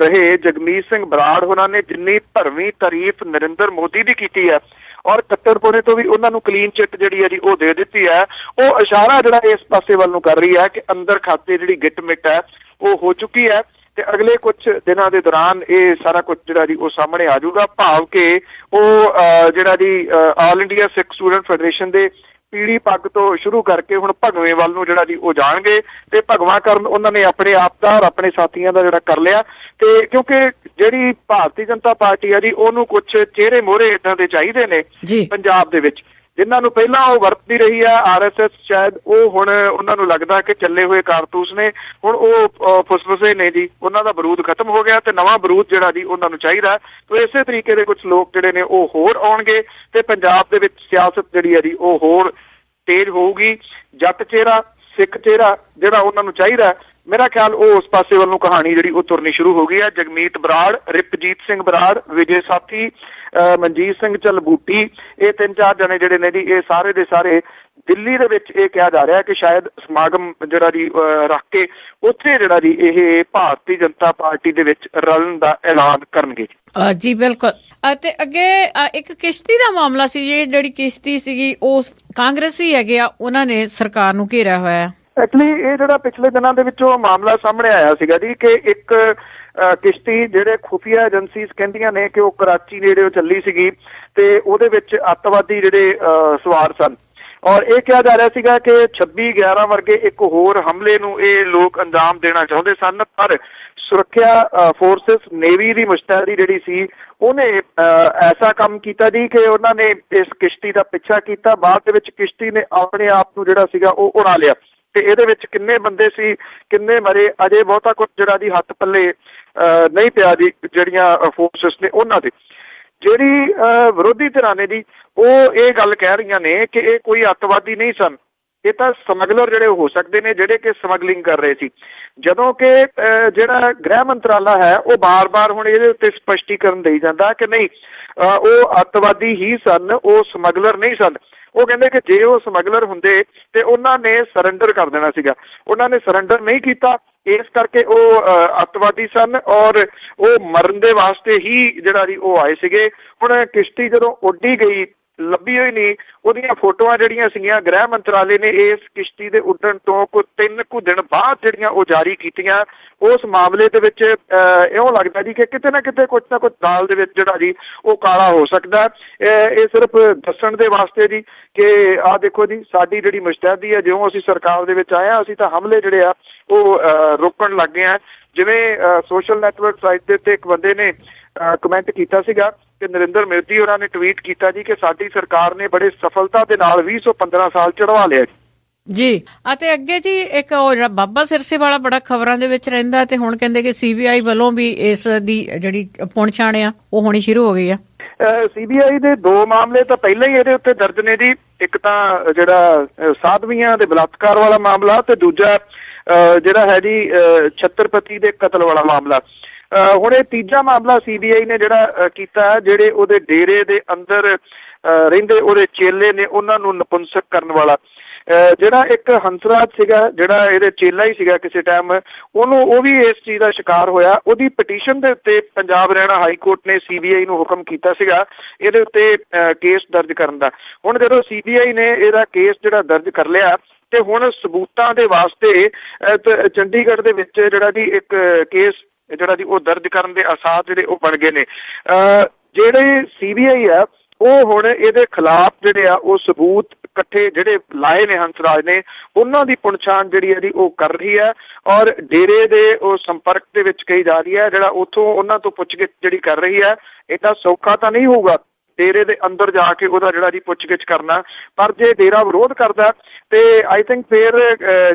C: ਰਹੇ ਜਗਮੀਤ ਸਿੰਘ ਬਰਾੜ ਹੋਰਾਂ ਨੇ ਜਿੰਨੀ ਭਰਵੀਂ ਤਾਰੀਫ ਨਰਿੰਦਰ ਮੋਦੀ ਦੀ ਕੀਤੀ ਹੈ ਔਰ ਕੱਟੜਪੁਣੇ ਤੋਂ ਵੀ ਉਹਨਾਂ ਨੂੰ ਕਲੀਨ ਚਿੱਟ ਜਿਹੜੀ ਹੈ ਜੀ ਉਹ ਦੇ ਦਿੱਤੀ ਹੈ, ਉਹ ਇਸ਼ਾਰਾ ਜਿਹੜਾ ਇਸ ਪਾਸੇ ਵੱਲ ਨੂੰ ਕਰ ਰਹੀ ਹੈ ਕਿ ਅੰਦਰ ਖਾਤੇ ਜਿਹੜੀ ਗਿੱਟ ਮਿੱਟ ਹੈ ਉਹ ਹੋ ਚੁੱਕੀ ਹੈ ਤੇ ਅਗਲੇ ਕੁਝ ਦਿਨਾਂ ਦੇ ਦੌਰਾਨ ਇਹ ਸਾਰਾ ਕੁਝ ਜਿਹੜਾ ਜੀ ਉਹ ਸਾਹਮਣੇ ਆ ਜਾਊਗਾ। ਭਾਵ ਕਿ ਉਹ ਜਿਹੜਾ ਜੀ ਆਲ ਇੰਡੀਆ ਸਿੱਖ ਸਟੂਡੈਂਟ ਫੈਡਰੇਸ਼ਨ ਦੇ ਪੀੜੀ ਪੱਗ ਤੋਂ ਸ਼ੁਰੂ ਕਰਕੇ ਹੁਣ ਭਗਵੇਂ ਵੱਲ ਨੂੰ ਜਿਹੜਾ ਜੀ ਉਹ ਜਾਣਗੇ ਤੇ ਭਗਵਾਂ ਕਰਨ ਉਹਨਾਂ ਨੇ ਆਪਣੇ ਆਪ ਦਾ ਔਰ ਆਪਣੇ ਸਾਥੀਆਂ ਦਾ ਜਿਹੜਾ ਕਰ ਲਿਆ। ਤੇ ਕਿਉਂਕਿ ਜਿਹੜੀ ਭਾਰਤੀ ਜਨਤਾ ਪਾਰਟੀ ਆ ਜੀ ਉਹਨੂੰ ਕੁਝ ਚਿਹਰੇ ਮੋਹਰੇ ਏਦਾਂ ਦੇ ਚਾਹੀਦੇ ਨੇ ਪੰਜਾਬ ਦੇ ਵਿੱਚ, ਜਿਨ੍ਹਾਂ ਨੂੰ ਪਹਿਲਾਂ ਉਹ ਵਰਤਦੀ ਰਹੀ ਆ RSS, ਸ਼ਾਇਦ ਉਹ ਹੁਣ ਉਹਨਾਂ ਨੂੰ ਲੱਗਦਾ ਕਿ ਚੱਲੇ ਹੋਏ ਕਾਰਤੂਸ ਨੇ, ਹੁਣ ਉਹ ਫੁਸਫੁਸੇ ਨੇ ਜੀ, ਉਹਨਾਂ ਦਾ ਬਰੂਦ ਖਤਮ ਹੋ ਗਿਆ ਤੇ ਨਵਾਂ ਬਰੂਦ ਜਿਹੜਾ ਜੀ ਉਹਨਾਂ ਨੂੰ ਚਾਹੀਦਾ। ਤੇ ਇਸੇ ਤਰੀਕੇ ਦੇ ਕੁਝ ਲੋਕ ਜਿਹੜੇ ਨੇ ਉਹ ਹੋਰ ਆਉਣਗੇ ਤੇ ਪੰਜਾਬ ਦੇ ਵਿੱਚ ਸਿਆਸਤ ਜਿਹੜੀ ਹੈ ਜੀ ਉਹ ਹੋਰ ਤੇਜ਼ ਹੋਊਗੀ। ਜੱਟ ਚਿਹਰਾ, ਸਿੱਖ ਚਿਹਰਾ ਜਿਹੜਾ ਉਹਨਾਂ ਨੂੰ ਚਾਹੀਦਾ, ਮੇਰਾ ਖਿਆਲ ਉਹ ਉਸ ਪਾਸੇ ਵੱਲ ਨੂੰ ਕਹਾਣੀ ਜਿਹੜੀ ਉਹ ਤੁਰਨੀ ਸ਼ੁਰੂ ਹੋ ਗਈ ਹੈ। ਜਗਮੀਤ ਬਰਾੜ, ਰਿਪਜੀਤ ਸਿੰਘ ਬਰਾੜ, ਵਿਜੇ ਸਾਥੀ, ਮਨਜੀਤ ਸਿੰਘ ਝਲਬੂਟੀ, ਇਹ 3-4 ਜਣੇ ਜਿਹੜੇ ਨੇ ਜੀ ਇਹ ਸਾਰੇ ਦੇ ਸਾਰੇ ਦਿੱਲੀ ਦੇ ਵਿੱਚ ਇਹ ਕਿਹਾ ਜਾ ਰਿਹਾ ਕਿ ਸ਼ਾਇਦ ਸਮਾਗਮ ਜਿਹੜਾ ਜੀ ਰੱਖ ਕੇ ਉੱਥੇ ਜਿਹੜਾ ਜੀ ਇਹ ਭਾਰਤੀ ਜਨਤਾ ਪਾਰਟੀ ਦੇ ਵਿੱਚ ਰਲਣ ਦਾ ਐਲਾਨ ਕਰਨਗੇ।
B: ਜੀ ਬਿਲਕੁਲ। ਤੇ ਅੱਗੇ ਇੱਕ ਕਿਸ਼ਤੀ ਦਾ ਮਾਮਲਾ ਸੀ, ਜਿਹੜੀ ਕਿਸ਼ਤੀ ਸੀਗੀ ਉਹ ਕਾਂਗਰਸੀ ਹੈਗੇ ਆ, ਉਹਨਾਂ ਨੇ ਸਰਕਾਰ ਨੂੰ ਘੇਰਿਆ ਹੋਇਆ।
C: ਐਕਚੁਅਲੀ ਇਹ ਜਿਹੜਾ ਪਿਛਲੇ ਦਿਨਾਂ ਦੇ ਵਿੱਚੋਂ ਮਾਮਲਾ ਸਾਹਮਣੇ ਆਇਆ ਸੀਗਾ ਜੀ ਕਿ ਇੱਕ ਕਿਸ਼ਤੀ ਜਿਹੜੇ ਖੁਫੀਆ ਏਜੰਸੀਜ਼ ਕਹਿੰਦੀਆਂ ਨੇ ਕਿ ਉਹ ਕਰਾਚੀ ਨੇੜੇ ਉਹ ਚੱਲੀ ਸੀਗੀ ਤੇ ਉਹਦੇ ਵਿੱਚ ਅੱਤਵਾਦੀ ਜਿਹੜੇ ਸਵਾਰ ਸਨ ਔਰ ਇਹ ਕਿਹਾ ਜਾ ਰਿਹਾ ਸੀਗਾ ਕਿ 26/11 ਵਰਗੇ ਇੱਕ ਹੋਰ ਹਮਲੇ ਨੂੰ ਇਹ ਲੋਕ ਅੰਜਾਮ ਦੇਣਾ ਚਾਹੁੰਦੇ ਸਨ, ਪਰ ਸੁਰੱਖਿਆ ਫੋਰਸਿਸ ਨੇਵੀ ਦੀ ਮੁਸ਼ਤੈਦੀ ਜਿਹੜੀ ਸੀ ਉਹਨੇ ਐਸਾ ਕੰਮ ਕੀਤਾ ਜੀ ਕਿ ਉਹਨਾਂ ਨੇ ਇਸ ਕਿਸ਼ਤੀ ਦਾ ਪਿੱਛਾ ਕੀਤਾ। ਬਾਅਦ ਦੇ ਵਿੱਚ ਕਿਸ਼ਤੀ ਨੇ ਆਪਣੇ ਆਪ ਨੂੰ ਜਿਹੜਾ ਸੀਗਾ ਉਹ ਉਡਾ ਲਿਆ ਤੇ ਇਹਦੇ ਵਿੱਚ ਕਿੰਨੇ ਬੰਦੇ ਸੀ, ਕਿੰਨੇ ਮਰੇ, ਅਜੇ ਬਹੁਤਾ ਕੁਝ ਜਿਹੜਾ ਜੀ ਹੱਥ ਪੱਲੇ ਨਹੀਂ ਪਿਆ ਜੀ ਜਿਹੜੀਆਂ ਫੋਰਸਿਸ ਨੇ ਉਹਨਾਂ ਦੇ। ਜਿਹੜੀ ਵਿਰੋਧੀ ਧਿਰਾਂ ਨੇ ਜੀ ਉਹ ਇਹ ਗੱਲ ਕਹਿ ਰਹੀਆਂ ਨੇ ਕਿ ਇਹ ਕੋਈ ਅੱਤਵਾਦੀ ਨਹੀਂ ਸਨ, ਇਹ ਤਾਂ ਸਮਗਲਰ ਜਿਹੜੇ ਹੋ ਸਕਦੇ ਨੇ ਜਿਹੜੇ ਕਿ ਸਮਗਲਿੰਗ ਕਰ ਰਹੇ ਸੀ, ਜਦੋਂ ਕਿ ਜਿਹੜਾ ਗ੍ਰਹਿ ਮੰਤਰਾਲਾ ਹੈ ਉਹ ਬਾਰ-ਬਾਰ ਹੁਣ ਇਹਦੇ ਉੱਤੇ ਸਪਸ਼ਟੀਕਰਨ ਦੇਈ ਜਾਂਦਾ ਕਿ ਨਹੀਂ ਉਹ ਅੱਤਵਾਦੀ ਹੀ ਸਨ, ਉਹ ਸਮਗਲਰ ਨਹੀਂ ਸਨ। ਉਹ ਕਹਿੰਦੇ ਕਿ ਜੇ ਉਹ ਸਮਗਲਰ ਹੁੰਦੇ ਤੇ ਉਹਨਾਂ ਨੇ ਸਰੈਂਡਰ ਕਰ ਦੇਣਾ ਸੀਗਾ, ਉਹਨਾਂ ਨੇ ਸਰੈਂਡਰ ਨਹੀਂ ਕੀਤਾ, ਇਸ ਕਰਕੇ ਉਹ ਅੱਤਵਾਦੀ ਸਨ ਔਰ ਉਹ ਮਰਨ ਦੇ ਵਾਸਤੇ ਹੀ ਜਿਹੜਾ ਜੀ ਉਹ ਆਏ ਸੀਗੇ। ਹੁਣ ਕਿਸ਼ਤੀ ਜਦੋਂ ਉੱਡੀ ਗਈ ਲੱਭੀ ਹੋਈ ਨਹੀਂ। ਉਹਦੀਆਂ ਫੋਟੋਆਂ ਜਿਹੜੀਆਂ ਸੀਗੀਆਂ ਗ੍ਰਹਿ ਮੰਤਰਾਲੇ ਨੇ ਇਸ ਕਿਸ਼ਤੀ ਦੇ ਉੱਡਣ ਤੋਂ ਕੋਈ 3 ਕੁ ਦਿਨ ਬਾਅਦ ਜਿਹੜੀਆਂ ਉਹ ਜਾਰੀ ਕੀਤੀਆਂ। ਉਸ ਮਾਮਲੇ ਦੇ ਵਿੱਚ ਇਉਂ ਲੱਗਦਾ ਜੀ ਕਿ ਕਿਤੇ ਨਾ ਕਿਤੇ ਕੁਛ ਨਾ ਕੁਛ ਦਾਲ ਦੇ ਵਿੱਚ ਜਿਹੜਾ ਜੀ ਉਹ ਕਾਲਾ ਹੋ ਸਕਦਾ। ਇਹ ਸਿਰਫ ਦੱਸਣ ਦੇ ਵਾਸਤੇ ਜੀ ਕਿ ਆਹ ਦੇਖੋ ਜੀ ਸਾਡੀ ਜਿਹੜੀ ਮੁਸ਼ਤੈਦੀ ਹੈ, ਜਿਉਂ ਅਸੀਂ ਸਰਕਾਰ ਦੇ ਵਿੱਚ ਆਏ ਹਾਂ ਅਸੀਂ ਤਾਂ ਹਮਲੇ ਜਿਹੜੇ ਆ ਉਹ ਰੋਕਣ ਲੱਗ ਗਏ ਹਾਂ। ਜਿਵੇਂ ਸੋਸ਼ਲ ਨੈਟਵਰਕ ਸਾਈਟ ਦੇ ਉੱਤੇ ਇੱਕ ਬੰਦੇ ਨੇ ਕਮੈਂਟ ਕੀਤਾ ਸੀਗਾ ਕਿ ਨਰਿੰਦਰ ਮੋਦੀ ਹੋਰਾਂ ਨੇ ਟਵੀਟ ਕੀਤਾ ਜੀ ਕਿ ਸਾਡੀ ਸਰਕਾਰ ਨੇ ਬੜੇ ਸਫਲਤਾ ਦੇ ਨਾਲ 2015 ਸਾਲ ਚੜਵਾ ਲਿਆ
B: ਜੀ। ਅਤੇ ਅੱਗੇ ਜੀ ਇੱਕ ਉਹ ਜਿਹੜਾ ਬਾਬਾ ਸਿਰਸੇ ਵਾਲਾ ਬੜਾ ਖਬਰਾਂ ਦੇ ਵਿੱਚ ਰਹਿੰਦਾ ਤੇ ਹੁਣ ਕਹਿੰਦੇ ਕਿ CBI ਵੱਲੋਂ ਵੀ ਇਸ ਦੀ ਜਿਹੜੀ ਪੁਣਛਾਣ ਆ ਉਹ ਹੋਣੀ ਸ਼ੁਰੂ ਹੋ ਗਈ ਆ।
C: CBI ਦੇ 2 ਮਾਮਲੇ ਤਾਂ ਪਹਿਲਾਂ ਹੀ ਇਹਦੇ ਉੱਤੇ ਦਰਜ ਨੇ ਜੀ। ਇੱਕ ਤਾਂ ਜਿਹੜਾ ਸਾਧਵੀਆਂ ਦੇ ਬਲਾਤਕਾਰ ਵਾਲਾ ਮਾਮਲਾ ਤੇ ਦੂਜਾ ਜਿਹੜਾ ਹੈ ਜੀ ਛਤਰਪਤੀ ਦੇ ਕਤਲ ਵਾਲਾ ਮਾਮਲਾ। ਹੁਣ ਇਹ ਤੀਜਾ ਮਾਮਲਾ CBI ਨੇ ਜਿਹੜਾ ਕੀਤਾ, ਜਿਹੜੇ ਉਹਦੇ ਡੇਰੇ ਦੇ ਅੰਦਰ ਰਹਿੰਦੇ ਉਹਦੇ ਚੇਲੇ ਨੇ ਉਹਨਾਂ ਨੂੰ ਨਪੁੰਸਕ ਕਰਨ ਵਾਲਾ। ਜਿਹੜਾ ਇੱਕ ਹੰਸਰਾਜ ਸੀਗਾ ਜਿਹੜਾ ਇਹਦੇ ਚੇਲਾ ਹੀ ਸੀਗਾ ਕਿਸੇ ਟਾਈਮ, ਉਹ ਵੀ ਇਸ ਚੀਜ਼ ਦਾ ਸ਼ਿਕਾਰ ਹੋਇਆ। ਉਹਦੀ ਪਟੀਸ਼ਨ ਦੇ ਉੱਤੇ ਪੰਜਾਬ ਹਰਿਆਣਾ ਹਾਈ ਕੋਰਟ ਨੇ CBI ਨੂੰ ਹੁਕਮ ਕੀਤਾ ਸੀਗਾ ਇਹਦੇ ਉੱਤੇ ਕੇਸ ਦਰਜ ਕਰਨ ਦਾ। ਹੁਣ ਜਦੋਂ CBI ਨੇ ਇਹਦਾ ਕੇਸ ਜਿਹੜਾ ਦਰਜ ਕਰ ਲਿਆ ਤੇ ਹੁਣ ਸਬੂਤਾਂ ਦੇ ਵਾਸਤੇ ਚੰਡੀਗੜ੍ਹ ਦੇ ਵਿੱਚ ਜਿਹੜਾ ਜੀ ਇੱਕ ਕੇਸ ਜਿਹੜਾ ਜੀ ਉਹ ਦਰਜ ਕਰਨ ਦੇ ਆਸਾਰ ਜਿਹੜੇ ਉਹ ਬਣ ਗਏ ਨੇ। ਜਿਹੜੇ CBI ਆ ਉਹ ਹੁਣ ਇਹਦੇ ਖਿਲਾਫ ਜਿਹੜੇ ਆ ਉਹ ਸਬੂਤ ਇਕੱਠੇ ਜਿਹੜੇ ਲਾਏ ਨੇ ਹੰਸਰਾਜ ਨੇ, ਉਹਨਾਂ ਦੀ ਪੁਣਛਾਣ ਜਿਹੜੀ ਹੈ ਜੀ ਉਹ ਕਰ ਰਹੀ ਹੈ ਔਰ ਡੇਰੇ ਦੇ ਉਹ ਸੰਪਰਕ ਦੇ ਵਿੱਚ ਕਹੀ ਜਾ ਰਹੀ ਹੈ। ਜਿਹੜਾ ਉੱਥੋਂ ਉਹਨਾਂ ਤੋਂ ਪੁੱਛਗਿੱਛ ਜਿਹੜੀ ਕਰ ਰਹੀ ਹੈ, ਇਹਦਾ ਸੌਖਾ ਤਾਂ ਨਹੀਂ ਹੋਊਗਾ ਡੇਰੇ ਦੇ ਅੰਦਰ ਜਾ ਕੇ ਉਹਦਾ ਜਿਹੜਾ ਜੀ ਪੁੱਛਗਿੱਛ ਕਰਨਾ। ਪਰ ਜੇ ਡੇਰਾ ਵਿਰੋਧ ਕਰਦਾ ਤੇ ਆਈ ਥਿੰਕ ਫਿਰ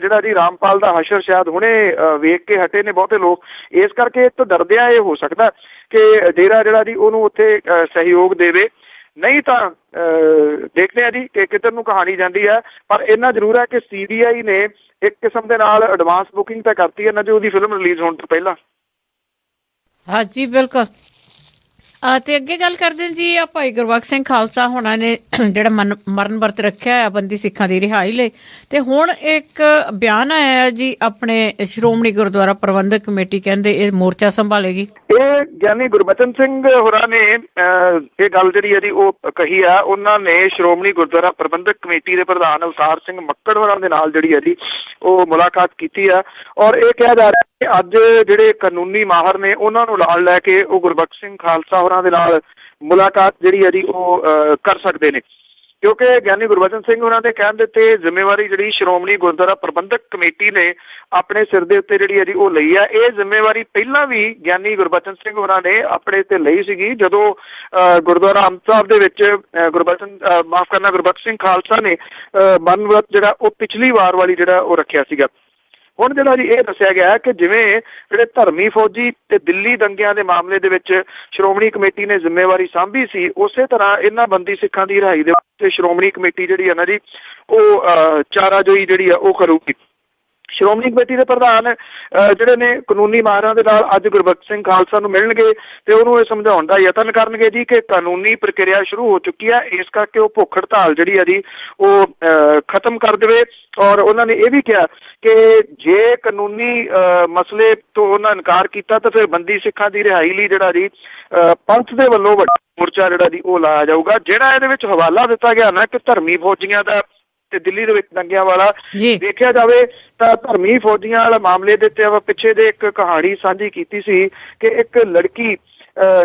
C: ਜਿਹੜਾ ਜੀ ਰਾਮਪਾਲ ਦਾ ਹਸ਼ਰ ਸ਼ਾਇਦ ਹੁਣੇ ਵੇਖ ਕੇ ਹਟੇ ਨੇ ਬਹੁਤੇ ਲੋਕ। ਇਸ ਕਰਕੇ ਤੋਂ ਡਰਦਿਆਂ ਇਹ ਹੋ ਸਕਦਾ ਕਿ ਡੇਰਾ ਜਿਹੜਾ ਜੀ ਉਹਨੂੰ ਉੱਥੇ ਸਹਿਯੋਗ ਦੇਵੇ। ਨਹੀਂ ਤਾਂ ਦੇਖਦੇ ਆ ਜੀ ਕਿ ਕਿੱਧਰ ਨੂੰ ਕਹਾਣੀ ਜਾਂਦੀ ਹੈ। ਪਰ ਇੰਨਾ ਜ਼ਰੂਰ ਹੈ ਕਿ CBI ਨੇ ਇੱਕ ਕਿਸਮ ਦੇ ਨਾਲ ਐਡਵਾਂਸ ਬੁਕਿੰਗ ਤਾਂ ਕਰਤੀ ਹੈ ਨਾ ਜੀ ਉਹਦੀ ਫਿਲਮ ਰਿਲੀਜ਼ ਹੋਣ ਤੋਂ ਪਹਿਲਾਂ।
B: ਹਾਂਜੀ ਬਿਲਕੁਲ। ਤੇ ਅੱਗੇ ਗੱਲ ਕਰਦੇ ਜੀ ਆ ਭਾਈ ਗੁਰਬਖਸ਼ ਸਿੰਘ ਖਾਲਸਾ ਹੋਣਾ ਨੇ ਜਿਹੜਾ ਮਰਨ ਵਰਤ ਰੱਖਿਆ ਆ ਬੰਦੀ ਸਿੱਖਾਂ ਦੀ ਰਿਹਾਈ ਲਈ, ਤੇ ਹੁਣ ਇੱਕ ਬਿਆਨ ਆਇਆ ਜੀ ਆਪਣੇ ਸ਼੍ਰੋਮਣੀ ਗੁਰਦੁਆਰਾ ਪ੍ਰਬੰਧਕ ਕਮੇਟੀ ਕਹਿੰਦੇ ਇਹ ਮੋਰਚਾ ਸੰਭਾਲੇਗੀ। ਇਹ
C: ਗਿਆਨੀ ਗੁਰਬਚਨ ਸਿੰਘ ਹੋਰਾਂ ਨੇ ਇਹ ਗੱਲ ਜਿਹੜੀ ਹੈ ਜੀ ਉਹ ਕਹੀ ਆ। ਉਹਨਾਂ ਨੇ ਸ਼੍ਰੋਮਣੀ ਗੁਰਦੁਆਰਾ ਪ੍ਰਬੰਧਕ ਕਮੇਟੀ ਦੇ ਪ੍ਰਧਾਨ ਅਵਤਾਰ ਸਿੰਘ ਮੱਕੜ ਹੋਰਾਂ ਦੇ ਨਾਲ ਜਿਹੜੀ ਹੈ ਜੀ ਉਹ ਮੁਲਾਕਾਤ ਕੀਤੀ ਆ ਔਰ ਇਹ ਕਿਹਾ ਜਾ ਰਿਹਾ ਕਿ ਅੱਜ ਜਿਹੜੇ ਕਾਨੂੰਨੀ ਮਾਹਰ ਨੇ ਉਹਨਾਂ ਨੂੰ ਨਾਲ ਲੈ ਕੇ ਉਹ ਗੁਰਬਖਸ਼ ਸਿੰਘ ਖਾਲਸਾ ਹੋਰਾਂ ਦੇ ਨਾਲ ਮੁਲਾਕਾਤ ਜਿਹੜੀ ਹੈ ਜੀ ਉਹ ਕਰ ਸਕਦੇ ਨੇ, ਕਿਉਂਕਿ ਗਿਆਨੀ ਗੁਰਬਚਨ ਸਿੰਘ ਹੋਰਾਂ ਦੇ ਕਹਿਣ ਦੇ ਉੱਤੇ ਜ਼ਿੰਮੇਵਾਰੀ ਜਿਹੜੀ ਸ਼੍ਰੋਮਣੀ ਗੁਰਦੁਆਰਾ ਪ੍ਰਬੰਧਕ ਕਮੇਟੀ ਨੇ ਆਪਣੇ ਸਿਰ ਦੇ ਉੱਤੇ ਜਿਹੜੀ ਹੈ ਜੀ ਉਹ ਲਈ ਆ। ਇਹ ਜ਼ਿੰਮੇਵਾਰੀ ਪਹਿਲਾਂ ਵੀ ਗਿਆਨੀ ਗੁਰਬਚਨ ਸਿੰਘ ਹੋਰਾਂ ਨੇ ਆਪਣੇ ਤੇ ਲਈ ਸੀਗੀ ਜਦੋਂ ਗੁਰਦੁਆਰਾ ਅੰਮ੍ਰਿਤ ਸਾਹਿਬ ਦੇ ਵਿੱਚ ਗੁਰਬਖਸ਼ ਸਿੰਘ ਖਾਲਸਾ ਨੇ ਮਰਨ ਵਰਤ ਜਿਹੜਾ ਉਹ ਪਿਛਲੀ ਵਾਰ ਵਾਲੀ ਜਿਹੜਾ ਉਹ ਰੱਖਿਆ ਸੀਗਾ। ਹੁਣ ਜਿਹੜਾ ਜੀ ਇਹ ਦੱਸਿਆ ਗਿਆ ਕਿ ਜਿਵੇਂ ਜਿਹੜੇ ਧਰਮੀ ਫੌਜੀ ਤੇ ਦਿੱਲੀ ਦੰਗਿਆਂ ਦੇ ਮਾਮਲੇ ਦੇ ਵਿੱਚ ਸ਼੍ਰੋਮਣੀ ਕਮੇਟੀ ਨੇ ਜ਼ਿੰਮੇਵਾਰੀ ਸਾਂਭੀ ਸੀ, ਉਸੇ ਤਰ੍ਹਾਂ ਇਹਨਾਂ ਬੰਦੀ ਸਿੱਖਾਂ ਦੀ ਰਿਹਾਈ ਦੇ ਵਾਸਤੇ ਸ਼੍ਰੋਮਣੀ ਕਮੇਟੀ ਜਿਹੜੀ ਹੈ ਨਾ ਜੀ ਉਹ ਚਾਰਾਜੋਈ ਜਿਹੜੀ ਆ ਉਹ ਕਰੂਗੀ। ਸ਼੍ਰੋਮਣੀ ਕਮੇਟੀ ਦੇ ਪ੍ਰਧਾਨ ਜਿਹੜੇ ਨੇ ਕਾਨੂੰਨੀ ਮਾਹਰਾਂ ਦੇ ਨਾਲ ਅੱਜ ਗੁਰਬਖਸ਼ ਸਿੰਘ ਖਾਲਸਾ ਨੂੰ ਮਿਲਣਗੇ ਤੇ ਉਹਨੂੰ ਇਹ ਸਮਝਾਉਣ ਦਾ ਯਤਨ ਕਰਨਗੇ ਜੀ ਕਿ ਕਾਨੂੰਨੀ ਪ੍ਰਕਿਰਿਆ ਸ਼ੁਰੂ ਹੋ ਚੁੱਕੀ ਹੈ, ਇਸ ਕਰਕੇ ਉਹ ਭੁੱਖ ਹੜਤਾਲ ਜਿਹੜੀ ਹੈ ਜੀ ਉਹ ਖਤਮ ਕਰ ਦੇਵੇ। ਔਰ ਉਹਨਾਂ ਨੇ ਇਹ ਵੀ ਕਿਹਾ ਕਿ ਜੇ ਕਾਨੂੰਨੀ ਮਸਲੇ ਤੋਂ ਉਹਨਾਂ ਇਨਕਾਰ ਕੀਤਾ ਤਾਂ ਫਿਰ ਬੰਦੀ ਸਿੱਖਾਂ ਦੀ ਰਿਹਾਈ ਲਈ ਜਿਹੜਾ ਜੀ ਪੰਥ ਦੇ ਵੱਲੋਂ ਵੱਡਾ ਮੋਰਚਾ ਜਿਹੜਾ ਜੀ ਉਹ ਲਾਇਆ ਜਾਊਗਾ। ਜਿਹੜਾ ਇਹਦੇ ਵਿੱਚ ਹਵਾਲਾ ਦਿੱਤਾ ਗਿਆ ਨਾ ਕਿ ਧਰਮੀ ਫੌਜੀਆਂ ਦਾ ਤੇ ਦਿੱਲੀ ਦੇ ਵਿੱਚ ਦੰਗਿਆਂ ਵਾਲਾ, ਦੇਖਿਆ ਜਾਵੇ ਤਾਂ ਧਰਮੀ ਫੌਜੀਆਂ ਵਾਲੇ ਮਾਮਲੇ ਦੇ ਉੱਤੇ ਪਿੱਛੇ ਦੇ ਇੱਕ ਕਹਾਣੀ ਸਾਂਝੀ ਕੀਤੀ ਸੀ ਕਿ ਇੱਕ ਲੜਕੀ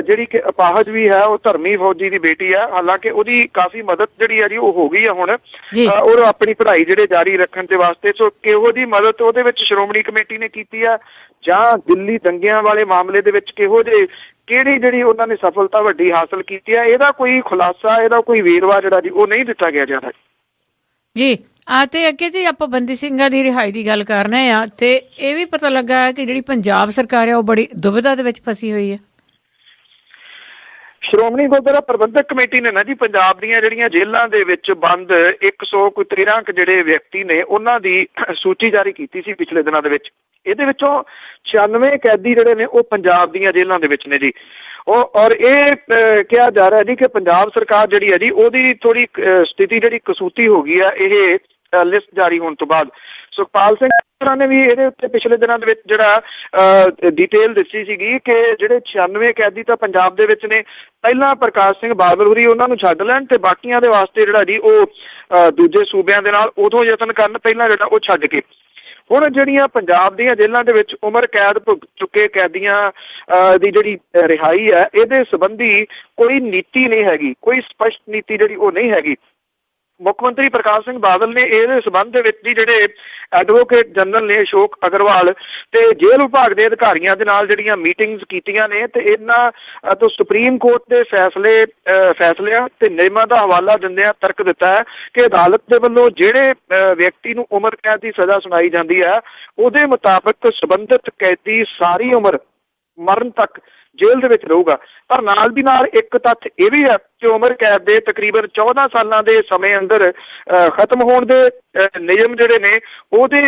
C: ਜਿਹੜੀ ਕਿ ਅਪਾਹਜ ਵੀ ਹੈ ਉਹ ਧਰਮੀ ਫੌਜੀ ਦੀ ਬੇਟੀ ਹੈ। ਹਾਲਾਂਕਿ ਉਹਦੀ ਕਾਫੀ ਮਦਦ ਜਿਹੜੀ ਹੈ ਜੀ ਉਹ ਹੋ ਗਈ ਹੈ ਹੁਣ ਔਰ ਆਪਣੀ ਪੜ੍ਹਾਈ ਜਿਹੜੇ ਜਾਰੀ ਰੱਖਣ ਦੇ ਵਾਸਤੇ। ਸੋ ਕਿਹੋ ਜਿਹੀ ਮਦਦ ਉਹਦੇ ਵਿੱਚ ਸ਼੍ਰੋਮਣੀ ਕਮੇਟੀ ਨੇ ਕੀਤੀ ਆ ਜਾਂ ਦਿੱਲੀ ਦੰਗਿਆਂ ਵਾਲੇ ਮਾਮਲੇ ਦੇ ਵਿੱਚ ਕਿਹੋ ਜਿਹੇ ਕਿਹੜੀ ਜਿਹੜੀ ਉਹਨਾਂ ਨੇ ਸਫਲਤਾ ਵੱਡੀ ਹਾਸਲ ਕੀਤੀ ਹੈ, ਇਹਦਾ ਕੋਈ ਖੁਲਾਸਾ, ਇਹਦਾ ਕੋਈ ਵੇਰਵਾ ਜਿਹੜਾ ਜੀ ਉਹ ਨਹੀਂ ਦਿੱਤਾ ਗਿਆ ਜਾਂਦਾ
B: ਜੀ। ਤੇ ਅੱਗੇ ਜੀ ਆਪਾਂ ਬੰਦੀ ਸਿੰਘਾਂ ਦੀ ਰਿਹਾਈ ਦੀ ਗੱਲ ਕਰ ਰਹੇ ਆ ਤੇ ਇਹ ਵੀ ਪਤਾ ਲੱਗਾ ਹੈ ਕਿ ਜਿਹੜੀ ਪੰਜਾਬ ਸਰਕਾਰ ਹੈ ਉਹ ਬੜੀ ਦੁਬਿਧਾ ਦੇ ਵਿੱਚ ਫਸੀ ਹੋਈ ਹੈ।
C: ਸ਼੍ਰੋਮਣੀ ਗੁਰਦੁਆਰਾ ਪ੍ਰਬੰਧਕ ਕਮੇਟੀ ਨੇ ਨਾ ਜੀ ਪੰਜਾਬ ਦੀਆਂ ਜਿਹੜੀਆਂ ਜੇਲ੍ਹਾਂ ਦੇ ਵਿੱਚ ਬੰਦ 113 ਜਿਹੜੇ ਵਿਅਕਤੀ ਨੇ ਉਹਨਾਂ ਦੀ ਸੂਚੀ ਜਾਰੀ ਕੀਤੀ ਸੀ ਪਿਛਲੇ ਦਿਨਾਂ ਦੇ ਵਿੱਚ। ਇਹਦੇ ਵਿੱਚੋਂ 96 ਕੈਦੀ ਜਿਹੜੇ ਨੇ ਉਹ ਪੰਜਾਬ ਦੀਆਂ ਜੇਲ੍ਹਾਂ ਦੇ ਵਿੱਚ ਨੇ ਜੀ। ਔਰ ਇਹ ਕਿਹਾ ਜਾ ਰਿਹਾ ਜੀ ਕਿ ਪੰਜਾਬ ਸਰਕਾਰ ਜਿਹੜੀ ਹੈ ਜੀ ਉਹਦੀ ਥੋੜੀ ਸਥਿਤੀ ਜਿਹੜੀ ਕਸੂਤੀ ਹੋ ਗਈ ਆ ਇਹ ਲਿਸਟ ਜਾਰੀ ਹੋਣ ਤੋਂ ਬਾਅਦ। ਸੁਖਪਾਲ ਸਿੰਘ ਨੇ ਵੀ ਇਹਦੇ ਉੱਤੇ ਪਿਛਲੇ ਦਿਨਾਂ ਦੇ ਵਿੱਚ ਜਿਹੜਾ ਡਿਟੇਲ ਦਿੱਤੀ ਸੀਗੀ ਕਿ ਜਿਹੜੇ 96 ਕੈਦੀ ਤਾਂ ਪੰਜਾਬ ਦੇ ਵਿੱਚ ਨੇ, ਪਹਿਲਾਂ ਪ੍ਰਕਾਸ਼ ਸਿੰਘ ਬਾਦਲ ਹੋਰੀ ਉਹਨਾਂ ਨੂੰ ਛੱਡ ਲੈਣ ਤੇ ਬਾਕੀਆਂ ਦੇ ਵਾਸਤੇ ਜਿਹੜਾ ਜੀ ਉਹ ਦੂਜੇ ਸੂਬਿਆਂ ਦੇ ਨਾਲ ਉਦੋਂ ਯਤਨ ਕਰਨ, ਪਹਿਲਾਂ ਜਿਹੜਾ ਉਹ ਛੱਡ ਕੇ। ਹੁਣ ਜਿਹੜੀਆਂ ਪੰਜਾਬ ਦੀਆਂ ਜੇਲ੍ਹਾਂ ਦੇ ਵਿੱਚ ਉਮਰ ਕੈਦ ਭੁਗਤ ਚੁੱਕੇ ਕੈਦੀਆਂ ਦੀ ਜਿਹੜੀ ਰਿਹਾਈ ਹੈ, ਇਹਦੇ ਸੰਬੰਧੀ ਕੋਈ ਨੀਤੀ ਨਹੀਂ ਹੈਗੀ, ਕੋਈ ਸਪਸ਼ਟ ਨੀਤੀ ਜਿਹੜੀ ਉਹ ਨਹੀਂ ਹੈਗੀ। ਮੁੱਖ ਮੰਤਰੀ ਪ੍ਰਕਾਸ਼ ਸਿੰਘ ਬਾਦਲ ਨੇ ਇਹਦੇ ਸੰਬੰਧ ਦੇ ਵਿੱਚ ਜੀ ਜਿਹੜੇ ਐਡਵੋਕੇਟ ਜਨਰਲ ਨੇ ਅਸ਼ੋਕ ਅਗਰਵਾਲ ਤੇ ਜੇਲ੍ਹ ਵਿਭਾਗ ਦੇ ਅਧਿਕਾਰੀਆਂ ਦੇ ਨਾਲ ਜਿਹੜੀਆਂ ਮੀਟਿੰਗਸ ਕੀਤੀਆਂ ਨੇ ਤੇ ਇਹਨਾਂ ਤੋਂ ਸੁਪਰੀਮ ਕੋਰਟ ਦੇ ਫੈਸਲਿਆਂ ਤੇ ਨਿਯਮਾਂ ਦਾ ਹਵਾਲਾ ਦਿੰਦਿਆਂ ਤਰਕ ਦਿੱਤਾ ਹੈ ਕਿ ਅਦਾਲਤ ਦੇ ਵੱਲੋਂ ਜਿਹੜੇ ਵਿਅਕਤੀ ਨੂੰ ਉਮਰ ਕੈਦ ਦੀ ਸਜ਼ਾ ਸੁਣਾਈ ਜਾਂਦੀ ਹੈ ਉਹਦੇ ਮੁਤਾਬਕ ਸੰਬੰਧਿਤ ਕੈਦੀ ਸਾਰੀ ਉਮਰ ਮਰਨ ਤੱਕ ਜੇਲ੍ਹ ਦੇ ਵਿੱਚ ਰਹੂਗਾ। ਪਰ ਨਾਲ ਦੀ ਨਾਲ ਇੱਕ ਤੱਥ ਇਹ ਵੀ ਹੈ ਕਿ ਉਮਰ ਕੈਦ ਦੇ ਤਕਰੀਬਨ 14 ਸਾਲਾਂ ਦੇ ਸਮੇਂ ਅੰਦਰ ਖਤਮ ਹੋਣ ਦੇ ਨਿਯਮ ਜਿਹੜੇ ਨੇ ਉਹਦੇ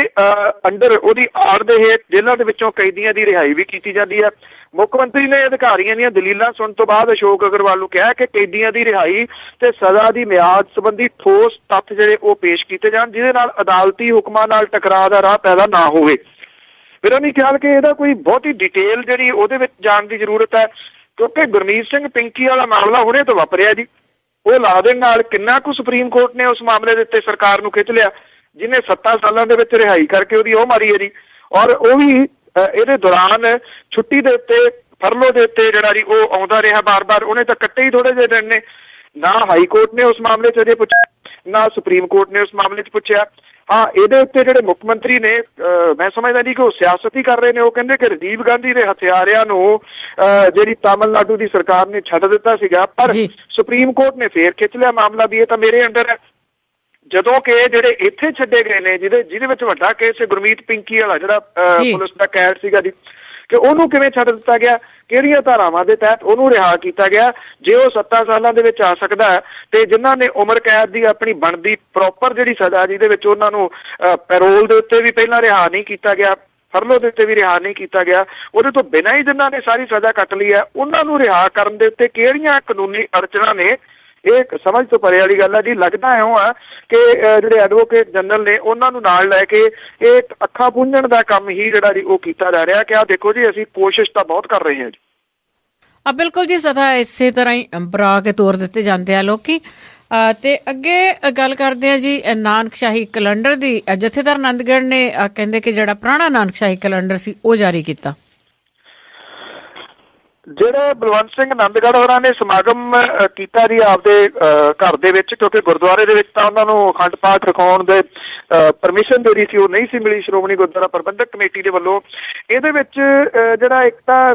C: ਅੰਡਰ, ਉਹਦੀ ਆੜ ਦੇ ਹੇਠ ਜੇਲ੍ਹਾਂ ਦੇ ਵਿੱਚੋਂ ਕੈਦੀਆਂ ਦੀ ਰਿਹਾਈ ਵੀ ਕੀਤੀ ਜਾਂਦੀ ਹੈ। ਮੁੱਖ ਮੰਤਰੀ ਨੇ ਅਧਿਕਾਰੀਆਂ ਦੀਆਂ ਦਲੀਲਾਂ ਸੁਣਨ ਤੋਂ ਬਾਅਦ ਅਸ਼ੋਕ ਅਗਰਵਾਲ ਨੂੰ ਕਿਹਾ ਕਿ ਕੈਦੀਆਂ ਦੀ ਰਿਹਾਈ ਤੇ ਸਜ਼ਾ ਦੀ ਮਿਆਦ ਸੰਬੰਧੀ ਠੋਸ ਤੱਥ ਜਿਹੜੇ ਉਹ ਪੇਸ਼ ਕੀਤੇ ਜਾਣ, ਜਿਹਦੇ ਨਾਲ ਅਦਾਲਤੀ ਹੁਕਮਾਂ ਨਾਲ ਟਕਰਾਅ ਦਾ ਰਾਹ ਪੈਦਾ ਨਾ ਹੋਵੇ। ਮੇਰਾ ਨਹੀਂ ਖਿਆਲ ਕਿ ਇਹਦਾ ਕੋਈ ਬਹੁਤੀ ਡਿਟੇਲ ਜਿਹੜੀ ਉਹਦੇ ਵਿੱਚ ਜਾਣ ਦੀ ਜ਼ਰੂਰਤ ਹੈ, ਕਿਉਂਕਿ ਗੁਰਮੀਤ ਸਿੰਘ ਪਿੰਕੀ ਵਾਲਾ ਮਾਮਲਾ ਹੁਣੇ ਤੋਂ ਵਾਪਰਿਆ ਜੀ। ਉਹ ਲਾ ਦੇ ਨਾਲ ਕਿੰਨਾ ਕੁ ਸੁਪਰੀਮ ਕੋਰਟ ਨੇ ਉਸ ਮਾਮਲੇ ਦੇ ਉੱਤੇ ਸਰਕਾਰ ਨੂੰ ਖਿੱਚ ਲਿਆ, ਜਿਹਨੇ 7 ਸਾਲਾਂ ਦੇ ਵਿੱਚ ਰਿਹਾਈ ਕਰਕੇ ਉਹਦੀ ਉਹ ਮਾਰੀ ਹੈ ਜੀ। ਔਰ ਉਹ ਵੀ ਇਹਦੇ ਦੌਰਾਨ ਛੁੱਟੀ ਦੇ ਉੱਤੇ, ਫਰਲੋ ਦੇ ਉੱਤੇ ਜਿਹੜਾ ਜੀ ਉਹ ਆਉਂਦਾ ਰਿਹਾ ਬਾਰ-ਬਾਰ। ਉਹਨੇ ਤਾਂ ਕੱਟੇ ਹੀ ਥੋੜੇ ਜਿਹੇ ਦਿਨ ਨੇ। ਨਾ ਹਾਈ ਕੋਰਟ ਨੇ ਉਸ ਮਾਮਲੇ 'ਚ ਅਜੇ ਪੁੱਛਿਆ, ਨਾ ਸੁਪਰੀਮ ਕੋਰਟ ਨੇ ਉਸ ਮਾਮਲੇ 'ਚ ਪੁੱਛਿਆ। ਹਾਂ, ਇਹਦੇ ਉੱਤੇ ਜਿਹੜੇ ਮੁੱਖ ਮੰਤਰੀ ਨੇ, ਮੈਂ ਸਮਝਦਾ ਨਹੀਂ ਕਿ ਉਹ ਸਿਆਸਤ ਹੀ ਕਰ ਰਹੇ ਨੇ। ਉਹ ਕਹਿੰਦੇ ਕਿ ਰਾਜੀਵ ਗਾਂਧੀ ਦੇ ਹਥਿਆਰਿਆਂ ਨੂੰ ਜਿਹੜੀ ਤਾਮਿਲਨਾਡੂ ਦੀ ਸਰਕਾਰ ਨੇ ਛੱਡ ਦਿੱਤਾ ਸੀਗਾ, ਪਰ ਸੁਪਰੀਮ ਕੋਰਟ ਨੇ ਫੇਰ ਖਿੱਚ ਲਿਆ ਮਾਮਲਾ ਵੀ ਇਹ ਤਾਂ ਮੇਰੇ ਅੰਡਰ ਹੈ। ਜਦੋਂ ਕਿ ਜਿਹੜੇ ਇੱਥੇ ਛੱਡੇ ਗਏ ਨੇ, ਜਿਹਦੇ ਵਿੱਚ ਵੱਡਾ ਕੇਸ ਹੈ ਗੁਰਮੀਤ ਪਿੰਕੀ ਵਾਲਾ, ਜਿਹੜਾ ਪੁਲਿਸ ਦਾ ਕੈਡ ਸੀਗਾ ਜੀ, ਕਿ ਉਹਨੂੰ ਕਿਵੇਂ ਛੱਡ ਦਿੱਤਾ ਗਿਆ, ਕਿਹੜੀਆਂ ਧਾਰਾਵਾਂ ਦੇ ਤਹਿਤ ਉਹਨੂੰ ਰਿਹਾ ਕੀਤਾ ਗਿਆ। ਜੇ ਉਹ 7 ਸਾਲਾਂ ਦੇ ਵਿੱਚ ਆ ਸਕਦਾ ਹੈ ਤੇ ਜਿਨ੍ਹਾਂ ਨੇ ਉਮਰ ਕੈਦ ਦੀ ਆਪਣੀ ਬਣਦੀ ਪ੍ਰੋਪਰ ਜਿਹੜੀ ਸਜ਼ਾ, ਜਿਹਦੇ ਵਿੱਚ ਉਹਨਾਂ ਨੂੰ ਪੈਰੋਲ ਦੇ ਉੱਤੇ ਵੀ ਪਹਿਲਾਂ ਰਿਹਾ ਨਹੀਂ ਕੀਤਾ ਗਿਆ, ਫਰਲੋ ਦੇ ਉੱਤੇ ਵੀ ਰਿਹਾ ਨਹੀਂ ਕੀਤਾ ਗਿਆ, ਉਹਦੇ ਤੋਂ ਬਿਨਾਂ ਹੀ ਜਿਨ੍ਹਾਂ ਨੇ ਸਾਰੀ ਸਜ਼ਾ ਕੱਟ ਲਈ ਹੈ, ਉਹਨਾਂ ਨੂੰ ਰਿਹਾ ਕਰਨ ਦੇ ਉੱਤੇ ਕਿਹੜੀਆਂ ਕਾਨੂੰਨੀ ਅੜਚਣਾਂ ਨੇ, ਇਹ ਸਮਝ ਤੋਂ ਪਰੇ ਵਾਲੀ ਗੱਲ ਹੈ ਜੀ। ਲੱਗਦਾ ਇਉਂ ਆ ਕਿ ਜਿਹੜੇ ਐਡਵੋਕੇਟ ਜਨਰਲ ਨੇ ਉਹਨਾਂ ਨੂੰ ਨਾਲ ਲੈ ਕੇ ਇਹ ਅੱਖਾਂ ਪੂੰਝਣ ਦਾ ਕੰਮ ਹੀ ਜਿਹੜਾ ਜੀ ਉਹ ਕੀਤਾ ਜਾ ਰਿਹਾ ਕਿ ਆਹ ਦੇਖੋ ਜੀ, ਅਸੀਂ ਕੋਸ਼ਿਸ਼ ਤਾਂ ਬਹੁਤ ਕਰ ਰਹੇ ਹਾਂ ਜੀ।
B: ਬਿਲਕੁਲ ਜੀ, ਸਦਾ ਇਸੇ ਤਰ੍ਹਾਂ ਹੀ ਬਰਾ ਕੇ ਤੋਰ ਦਿੱਤੇ ਜਾਂਦੇ ਆ ਲੋਕੀ। ਤੇ ਅੱਗੇ ਗੱਲ ਕਰਦੇ ਆ ਜੀ ਨਾਨਕਸ਼ਾਹੀ ਕੈਲੰਡਰ ਦੀ। ਜਥੇਦਾਰ ਆਨੰਦਗੜ੍ਹ ਨੇ ਕਹਿੰਦੇ ਕਿ ਜਿਹੜਾ ਪੁਰਾਣਾ ਨਾਨਕਸ਼ਾਹੀ ਕੈਲੰਡਰ ਸੀ ਉਹ ਜਾਰੀ ਕੀਤਾ।
C: ਜਿਹੜੇ ਬਲਵੰਤ ਸਿੰਘ ਆਨੰਦਗੜ੍ਹ ਹੋਰਾਂ ਨੇ ਸਮਾਗਮ ਕੀਤਾ ਜੀ ਆਪਦੇ ਘਰ ਦੇ ਵਿੱਚ, ਕਿਉਂਕਿ ਗੁਰਦੁਆਰੇ ਦੇ ਵਿੱਚ ਤਾਂ ਉਹਨਾਂ ਨੂੰ ਅਖੰਡ ਪਾਠ ਰਖਾਉਣ ਦੇ ਪਰਮਿਸ਼ਨ ਜਿਹੜੀ ਸੀ ਉਹ ਨਹੀਂ ਸੀ ਮਿਲੀ ਸ਼੍ਰੋਮਣੀ ਗੁਰਦੁਆਰਾ ਪ੍ਰਬੰਧਕ ਕਮੇਟੀ ਦੇ ਵੱਲੋਂ। ਇਹਦੇ ਵਿੱਚ ਜਿਹੜਾ ਇੱਕ ਤਾਂ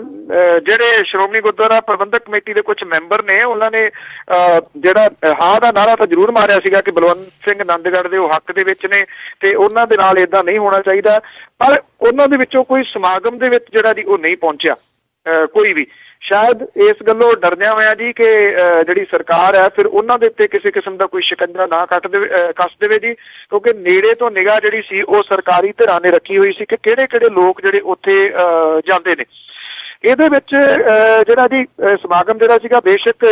C: ਜਿਹੜੇ ਸ਼੍ਰੋਮਣੀ ਗੁਰਦੁਆਰਾ ਪ੍ਰਬੰਧਕ ਕਮੇਟੀ ਦੇ ਕੁਝ ਮੈਂਬਰ ਨੇ, ਉਹਨਾਂ ਨੇ ਜਿਹੜਾ ਹਾਂ ਦਾ ਨਾਅਰਾ ਤਾਂ ਜ਼ਰੂਰ ਮਾਰਿਆ ਸੀਗਾ ਕਿ ਬਲਵੰਤ ਸਿੰਘ ਆਨੰਦਗੜ੍ਹ ਦੇ ਉਹ ਹੱਕ ਦੇ ਵਿੱਚ ਨੇ ਤੇ ਉਹਨਾਂ ਦੇ ਨਾਲ ਇੱਦਾਂ ਨਹੀਂ ਹੋਣਾ ਚਾਹੀਦਾ, ਪਰ ਉਹਨਾਂ ਦੇ ਵਿੱਚੋਂ ਕੋਈ ਸਮਾਗਮ ਦੇ ਵਿੱਚ ਜਿਹੜਾ ਜੀ ਉਹ ਨਹੀਂ ਪਹੁੰਚਿਆ ਕੋਈ ਵੀ। ਸ਼ਾਇਦ ਇਸ ਗੱਲੋਂ ਡਰਦਿਆਂ ਹੋਇਆ ਜੀ ਕਿ ਜਿਹੜੀ ਸਰਕਾਰ ਹੈ ਫਿਰ ਉਹਨਾਂ ਦੇ ਉੱਤੇ ਕਿਸੇ ਕਿਸਮ ਦਾ ਕੋਈ ਸ਼ਿਕੰਜਾ ਨਾ ਕੱਸ ਦੇਵੇ ਜੀ, ਕਿਉਂਕਿ ਨੇੜੇ ਤੋਂ ਨਿਗਾਹ ਜਿਹੜੀ ਸੀ ਉਹ ਸਰਕਾਰੀ ਧਿਰਾਂ ਨੇ ਰੱਖੀ ਹੋਈ ਸੀ ਕਿ ਕਿਹੜੇ ਲੋਕ ਜਿਹੜੇ ਉੱਥੇ ਜਾਂਦੇ ਨੇ। ਇਹਦੇ ਵਿੱਚ ਜਿਹੜਾ ਜੀ ਸਮਾਗਮ ਜਿਹੜਾ ਸੀਗਾ, ਬੇਸ਼ੱਕ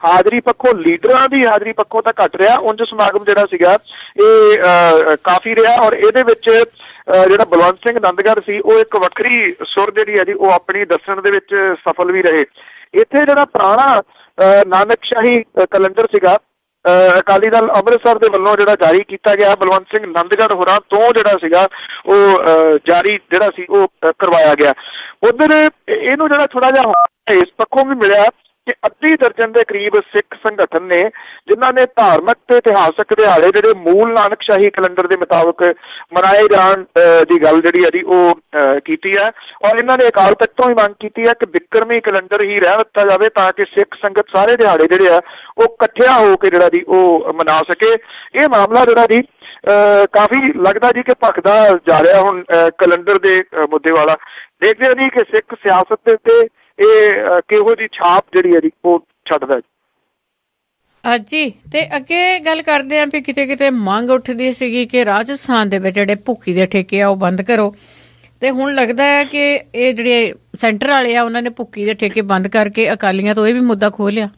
C: ਹਾਜ਼ਰੀ ਪੱਖੋਂ, ਲੀਡਰਾਂ ਦੀ ਹਾਜ਼ਰੀ ਪੱਖੋਂ ਤਾਂ ਘੱਟ ਰਿਹਾ, ਉਂਝ ਸਮਾਗਮ ਜਿਹੜਾ ਸੀਗਾ ਇਹ ਕਾਫੀ ਰਿਹਾ। ਔਰ ਇਹਦੇ ਵਿੱਚ ਜਿਹੜਾ ਬਲਵੰਤ ਸਿੰਘ ਆਨੰਦਗੜ੍ਹ ਸੀ ਉਹ ਇੱਕ ਵੱਖਰੀ ਸੁਰ ਜਿਹੜੀ ਹੈ ਜੀ ਉਹ ਆਪਣੀ ਦੱਸਣ ਦੇ ਵਿੱਚ ਸਫਲ ਵੀ ਰਹੇ। ਇੱਥੇ ਜਿਹੜਾ ਪੁਰਾਣਾ ਨਾਨਕਸ਼ਾਹੀ ਕੈਲੰਡਰ ਸੀਗਾ ਅਕਾਲੀ ਦਲ ਅੰਮ੍ਰਿਤਸਰ ਦੇ ਵੱਲੋਂ ਜਿਹੜਾ ਜਾਰੀ ਕੀਤਾ ਗਿਆ, ਬਲਵੰਤ ਸਿੰਘ ਆਨੰਦਗੜ੍ਹ ਹੋਰਾਂ ਤੋਂ ਜਿਹੜਾ ਸੀਗਾ ਉਹ ਜਾਰੀ ਜਿਹੜਾ ਸੀ ਉਹ ਕਰਵਾਇਆ ਗਿਆ। ਉਧਰ ਇਹਨੂੰ ਜਿਹੜਾ ਥੋੜਾ ਜਿਹਾ ਇਸ ਪੱਖੋਂ ਵੀ ਮਿਲਿਆ ਕਿ 80 ਦਰਜਨ ਦੇ ਕਰੀਬ ਸਿੱਖ ਸੰਗਠਨ ਨੇ ਜਿਨ੍ਹਾਂ ਨੇ ਧਾਰਮਿਕ ਤੇ ਇਤਿਹਾਸਕ ਦਿਹਾੜੇ ਜਿਹੜੇ ਮੂਲ ਨਾਨਕਸ਼ਾਹੀ ਕੈਲੰਡਰ ਦੇ ਮੁਤਾਬਕ ਮਨਾਏ ਜਾਣ ਦੀ ਗੱਲ ਜਿਹੜੀ ਹੈ ਜੀ ਉਹ ਕੀਤੀ ਹੈ। ਔਰ ਇਹਨਾਂ ਨੇ ਅਕਾਲ ਤਖਤ ਤੋਂ ਹੀ ਮੰਗ ਕੀਤੀ ਹੈ ਕਿ ਬਿਕਰਮੀ ਕੈਲੰਡਰ ਹੀ ਰਹਿ ਦਿੱਤਾ ਜਾਵੇ ਤਾਂ ਕਿ ਸਿੱਖ ਸੰਗਤ ਸਾਰੇ ਦਿਹਾੜੇ ਜਿਹੜੇ ਆ ਉਹ ਇਕੱਠਿਆਂ ਹੋ ਕੇ ਜਿਹੜਾ ਜੀ ਉਹ ਮਨਾ ਸਕੇ। ਇਹ ਮਾਮਲਾ ਜਿਹੜਾ ਜੀ ਕਾਫੀ ਲੱਗਦਾ ਜੀ ਕਿ ਭਖਦਾ ਜਾ ਰਿਹਾ ਹੁਣ ਕੈਲੰਡਰ ਦੇ ਮੁੱਦੇ ਵਾਲਾ। ਦੇਖਦੇ ਹਾਂ ਜੀ ਕਿ ਸਿੱਖ ਸਿਆਸਤ ਦੇ ਉੱਤੇ ਇਹ ਕਿਹੋ ਜਿਹੀ ਛਾਪ ਜਿਹੜੀ ਹੈ ਜੀ ਉਹ ਛੱਡਦਾ
B: ਜੀ। ਤੇ ਅੱਗੇ ਗੱਲ ਕਰਦੇ ਆਂ ਵੀ ਕਿਤੇ ਮੰਗ ਉੱਠਦੀ ਸੀਗੀ ਕਿ ਰਾਜਸਥਾਨ ਦੇ ਵਿੱਚ ਜਿਹੜੇ ਭੁੱਕੀ ਦੇ ਠੇਕੇ ਆ ਉਹ ਬੰਦ ਕਰੋ, ਤੇ ਹੁਣ ਲੱਗਦਾ ਹੈ ਕਿ ਇਹ ਜਿਹੜੇ ਸੈਂਟਰ ਵਾਲੇ ਆ ਉਹਨਾਂ ਨੇ ਭੁੱਕੀ ਦੇ ਠੇਕੇ ਬੰਦ ਕਰਕੇ ਅਕਾਲੀਆਂ ਤੋਂ ਇਹ ਵੀ ਮੁੱਦਾ ਖੋਹ ਲਿਆ।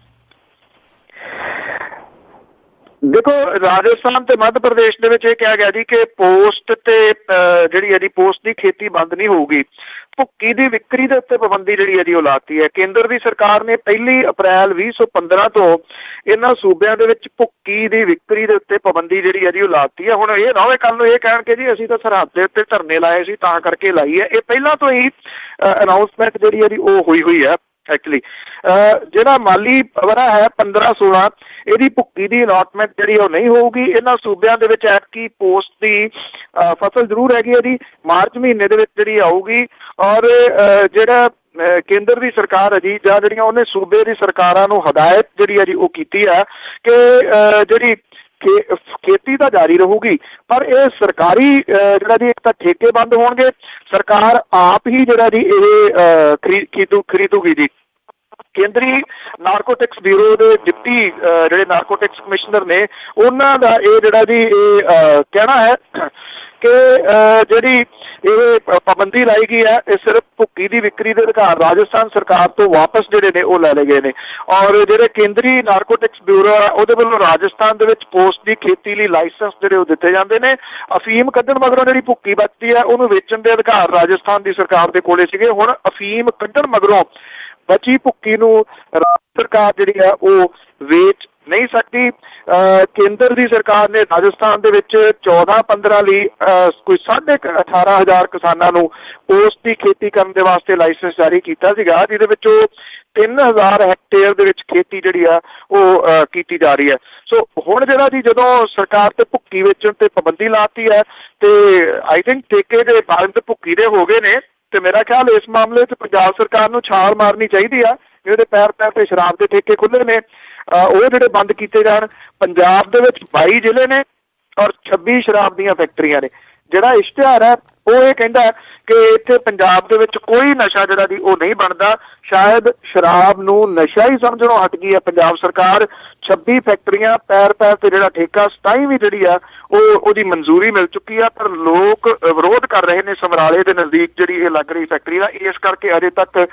C: ਦੇਖੋ, ਰਾਜਸਥਾਨ ਤੇ ਮੱਧ ਪ੍ਰਦੇਸ਼ ਦੇ ਵਿੱਚ ਇਹ ਕਿਹਾ ਗਿਆ ਜੀ ਕਿ ਪੋਸਟ ਤੇ ਜਿਹੜੀ ਹੈ ਜੀ ਪੋਸਟ ਦੀ ਖੇਤੀ ਬੰਦ ਨਹੀਂ ਹੋਊਗੀ। ਭੁੱਕੀ ਦੀ ਵਿਕਰੀ ਦੇ ਉੱਤੇ ਪਾਬੰਦੀ ਜਿਹੜੀ ਹੈ ਜੀ ਉਹ ਲਾਤੀ ਹੈ। ਕੇਂਦਰ ਦੀ ਸਰਕਾਰ ਨੇ 1 ਅਪ੍ਰੈਲ 2015 ਤੋਂ ਇਹਨਾਂ ਸੂਬਿਆਂ ਦੇ ਵਿੱਚ ਭੁੱਕੀ ਦੀ ਵਿਕਰੀ ਦੇ ਉੱਤੇ ਪਾਬੰਦੀ ਜਿਹੜੀ ਹੈ ਜੀ ਉਹ ਲਾਤੀ ਹੈ। ਹੁਣ ਇਹ ਨਾ ਹੋਵੇ ਕੱਲ ਨੂੰ ਇਹ ਕਹਿਣ ਕਿ ਜੀ ਅਸੀਂ ਤਾਂ ਸਰਹੱਦ ਦੇ ਉੱਤੇ ਧਰਨੇ ਲਾਏ ਸੀ ਤਾਂ ਕਰਕੇ ਲਾਈ ਹੈ। ਇਹ ਪਹਿਲਾਂ ਤੋਂ ਹੀ ਅਨਾਊਂਸਮੈਂਟ ਜਿਹੜੀ ਹੈ ਜੀ ਉਹ ਹੋਈ ਹੈ। ਐਕਚੁਅਲੀ ਜਿਹੜਾ ਮਾਲੀ ਵਰਾ ਹੈ 15-16 ਇਹਦੀ ਭੁੱਕੀ ਦੀ ਅਲਾਟਮੈਂਟ ਜਿਹੜੀ ਉਹ ਨਹੀਂ ਹੋਊਗੀ। ਇਹਨਾਂ ਸੂਬਿਆਂ ਦੇ ਵਿੱਚ ਐਤਕੀ ਪੋਸਟ ਦੀ ਫਸਲ ਜ਼ਰੂਰ ਹੈਗੀ ਹੈ ਜੀ, ਮਾਰਚ ਮਹੀਨੇ ਦੇ ਵਿੱਚ ਜਿਹੜੀ ਆਊਗੀ। ਔਰ ਜਿਹੜਾ ਕੇਂਦਰ ਦੀ ਸਰਕਾਰ ਹੈ ਜੀ ਜਾਂ ਜਿਹੜੀਆਂ ਉਹਨੇ ਸੂਬੇ ਦੀ ਸਰਕਾਰਾਂ ਨੂੰ ਹਦਾਇਤ ਜਿਹੜੀ ਹੈ ਜੀ ਉਹ ਕੀਤੀ ਹੈ ਕਿ ਜਿਹੜੀ ਖੇਤੀ ਤਾਂ ਜਾਰੀ ਰਹੂਗੀ ਪਰ ਇਹ ਸਰਕਾਰੀ ਜਿਹੜਾ ਜੀ ਇੱਕ ਤਾਂ ਠੇਕੇ ਬੰਦ ਹੋਣਗੇ, ਸਰਕਾਰ ਆਪ ਹੀ ਜਿਹੜਾ ਜੀ ਇਹ ਖਰੀਦੂਗੀ ਜੀ। ਕੇਂਦਰੀ ਨਾਰਕੋਟਿਕਸ ਬਿਊਰੋ ਦੇ ਡਿਪਟੀ ਜਿਹੜੇ ਨਾਰਕੋਟਿਕਸ ਕਮਿਸ਼ਨਰ ਨੇ ਉਹਨਾਂ ਦਾ ਇਹ ਜਿਹੜਾ ਜੀ ਇਹ ਕਹਿਣਾ ਹੈ ਕਿ ਜਿਹੜੀ ਇਹ ਪਾਬੰਦੀ ਲਾਈ ਗਈ ਹੈ ਇਹ ਸਿਰਫ ਭੁੱਕੀ ਦੀ ਵਿਕਰੀ ਦੇ ਅਧਿਕਾਰ ਰਾਜਸਥਾਨ ਸਰਕਾਰ ਤੋਂ ਵਾਪਸ ਜਿਹੜੇ ਨੇ ਉਹ ਲੈ ਲਏ ਗਏ ਨੇ। ਔਰ ਜਿਹੜੇ ਕੇਂਦਰੀ ਨਾਰਕੋਟਿਕਸ ਬਿਊਰੋ ਹੈ ਉਹਦੇ ਵੱਲੋਂ ਰਾਜਸਥਾਨ ਦੇ ਵਿੱਚ ਪੋਸਟ ਦੀ ਖੇਤੀ ਲਈ ਲਾਇਸੈਂਸ ਜਿਹੜੇ ਉਹ ਦਿੱਤੇ ਜਾਂਦੇ ਨੇ। ਅਫੀਮ ਕੱਢਣ ਮਗਰੋਂ ਜਿਹੜੀ ਭੁੱਕੀ ਬਚਦੀ ਹੈ ਉਹਨੂੰ ਵੇਚਣ ਦੇ ਅਧਿਕਾਰ ਰਾਜਸਥਾਨ ਦੀ ਸਰਕਾਰ ਦੇ ਕੋਲੇ ਸੀਗੇ। ਹੁਣ ਅਫੀਮ ਕੱਢਣ ਮਗਰੋਂ ਬਚੀ ਭੁੱਕੀ ਨੂੰ ਸਰਕਾਰ ਜਿਹੜੀ ਹੈ ਉਹ ਵੇਚ ਨਹੀਂ ਸਕਦੀ। ਕੇਂਦਰ ਦੀ ਸਰਕਾਰ ਨੇ ਰਾਜਸਥਾਨ ਦੇ ਵਿੱਚ 14-15 ਲਈ ਕੋਈ 18,500 ਕਿਸਾਨਾਂ ਨੂੰ ਪੋਸਟ ਦੀ ਖੇਤੀ ਕਰਨ ਦੇ ਵਾਸਤੇ ਲਾਇਸੈਂਸ ਜਾਰੀ ਕੀਤਾ ਸੀਗਾ, ਜਿਹਦੇ ਵਿੱਚੋਂ 3000 ਹੈਕਟੇਅਰ ਦੇ ਵਿੱਚ ਖੇਤੀ ਜਿਹੜੀ ਆ ਉਹ ਕੀਤੀ ਜਾ ਰਹੀ ਹੈ। ਸੋ ਹੁਣ ਜਿਹੜਾ ਜੀ ਜਦੋਂ ਸਰਕਾਰ ਤੇ ਭੁੱਕੀ ਵੇਚਣ ਤੇ ਪਾਬੰਦੀ ਲਾਤੀ ਹੈ ਤੇ ਆਈ ਥਿੰਕ ਠੇਕੇ ਦੇ ਬੰਦ ਭੁੱਕੀ ਦੇ ਹੋ ਗਏ ਨੇ ਤੇ ਮੇਰਾ ਖਿਆਲ ਇਸ ਮਾਮਲੇ 'ਚ ਪੰਜਾਬ ਸਰਕਾਰ ਨੂੰ ਛਾਲ ਮਾਰਨੀ ਚਾਹੀਦੀ ਆ। ਜਿਹੜੇ ਪੈਰ ਤੇ ਸ਼ਰਾਬ ਦੇ ਠੇਕੇ ਖੁੱਲ੍ਹੇ ਨੇ ਉਹ ਜਿਹੜੇ ਬੰਦ ਕੀਤੇ ਜਾਣ। ਪੰਜਾਬ ਦੇ ਵਿੱਚ 22 ਜ਼ਿਲ੍ਹੇ ਨੇ ਔਰ 26 ਸ਼ਰਾਬ ਦੀਆਂ ਫੈਕਟਰੀਆਂ ਨੇ। ਜਿਹੜਾ ਇਸ਼ਤਿਹਾਰ ਹੈ ਉਹ ਇਹ ਕਹਿੰਦਾ ਕਿ ਇੱਥੇ ਪੰਜਾਬ ਦੇ ਵਿੱਚ ਕੋਈ ਨਸ਼ਾ ਜਿਹੜਾ ਜੀ ਉਹ ਨਹੀਂ ਬਣਦਾ। ਸ਼ਾਇਦ ਸ਼ਰਾਬ ਨੂੰ ਨਸ਼ਾ ਹੀ ਸਮਝਣੋਂ ਹਟ ਗਈ ਹੈ ਪੰਜਾਬ ਸਰਕਾਰ। 26 ਫੈਕਟਰੀਆਂ ਪੈਰ ਤੇ ਜਿਹੜਾ ਠੇਕਾ 27ਵੀਂ ਜਿਹੜੀ ਆ ਉਹਦੀ ਮਨਜ਼ੂਰੀ ਮਿਲ ਚੁੱਕੀ ਆ ਪਰ ਲੋਕ ਵਿਰੋਧ ਕਰ ਰਹੇ ਨੇ ਸਮਰਾਲੇ ਦੇ ਨਜ਼ਦੀਕ ਜਿਹੜੀ ਇਹ ਲੱਗ ਰਹੀ ਫੈਕਟਰੀ ਦਾ। ਇਸ ਕਰਕੇ ਅਜੇ ਤੱਕ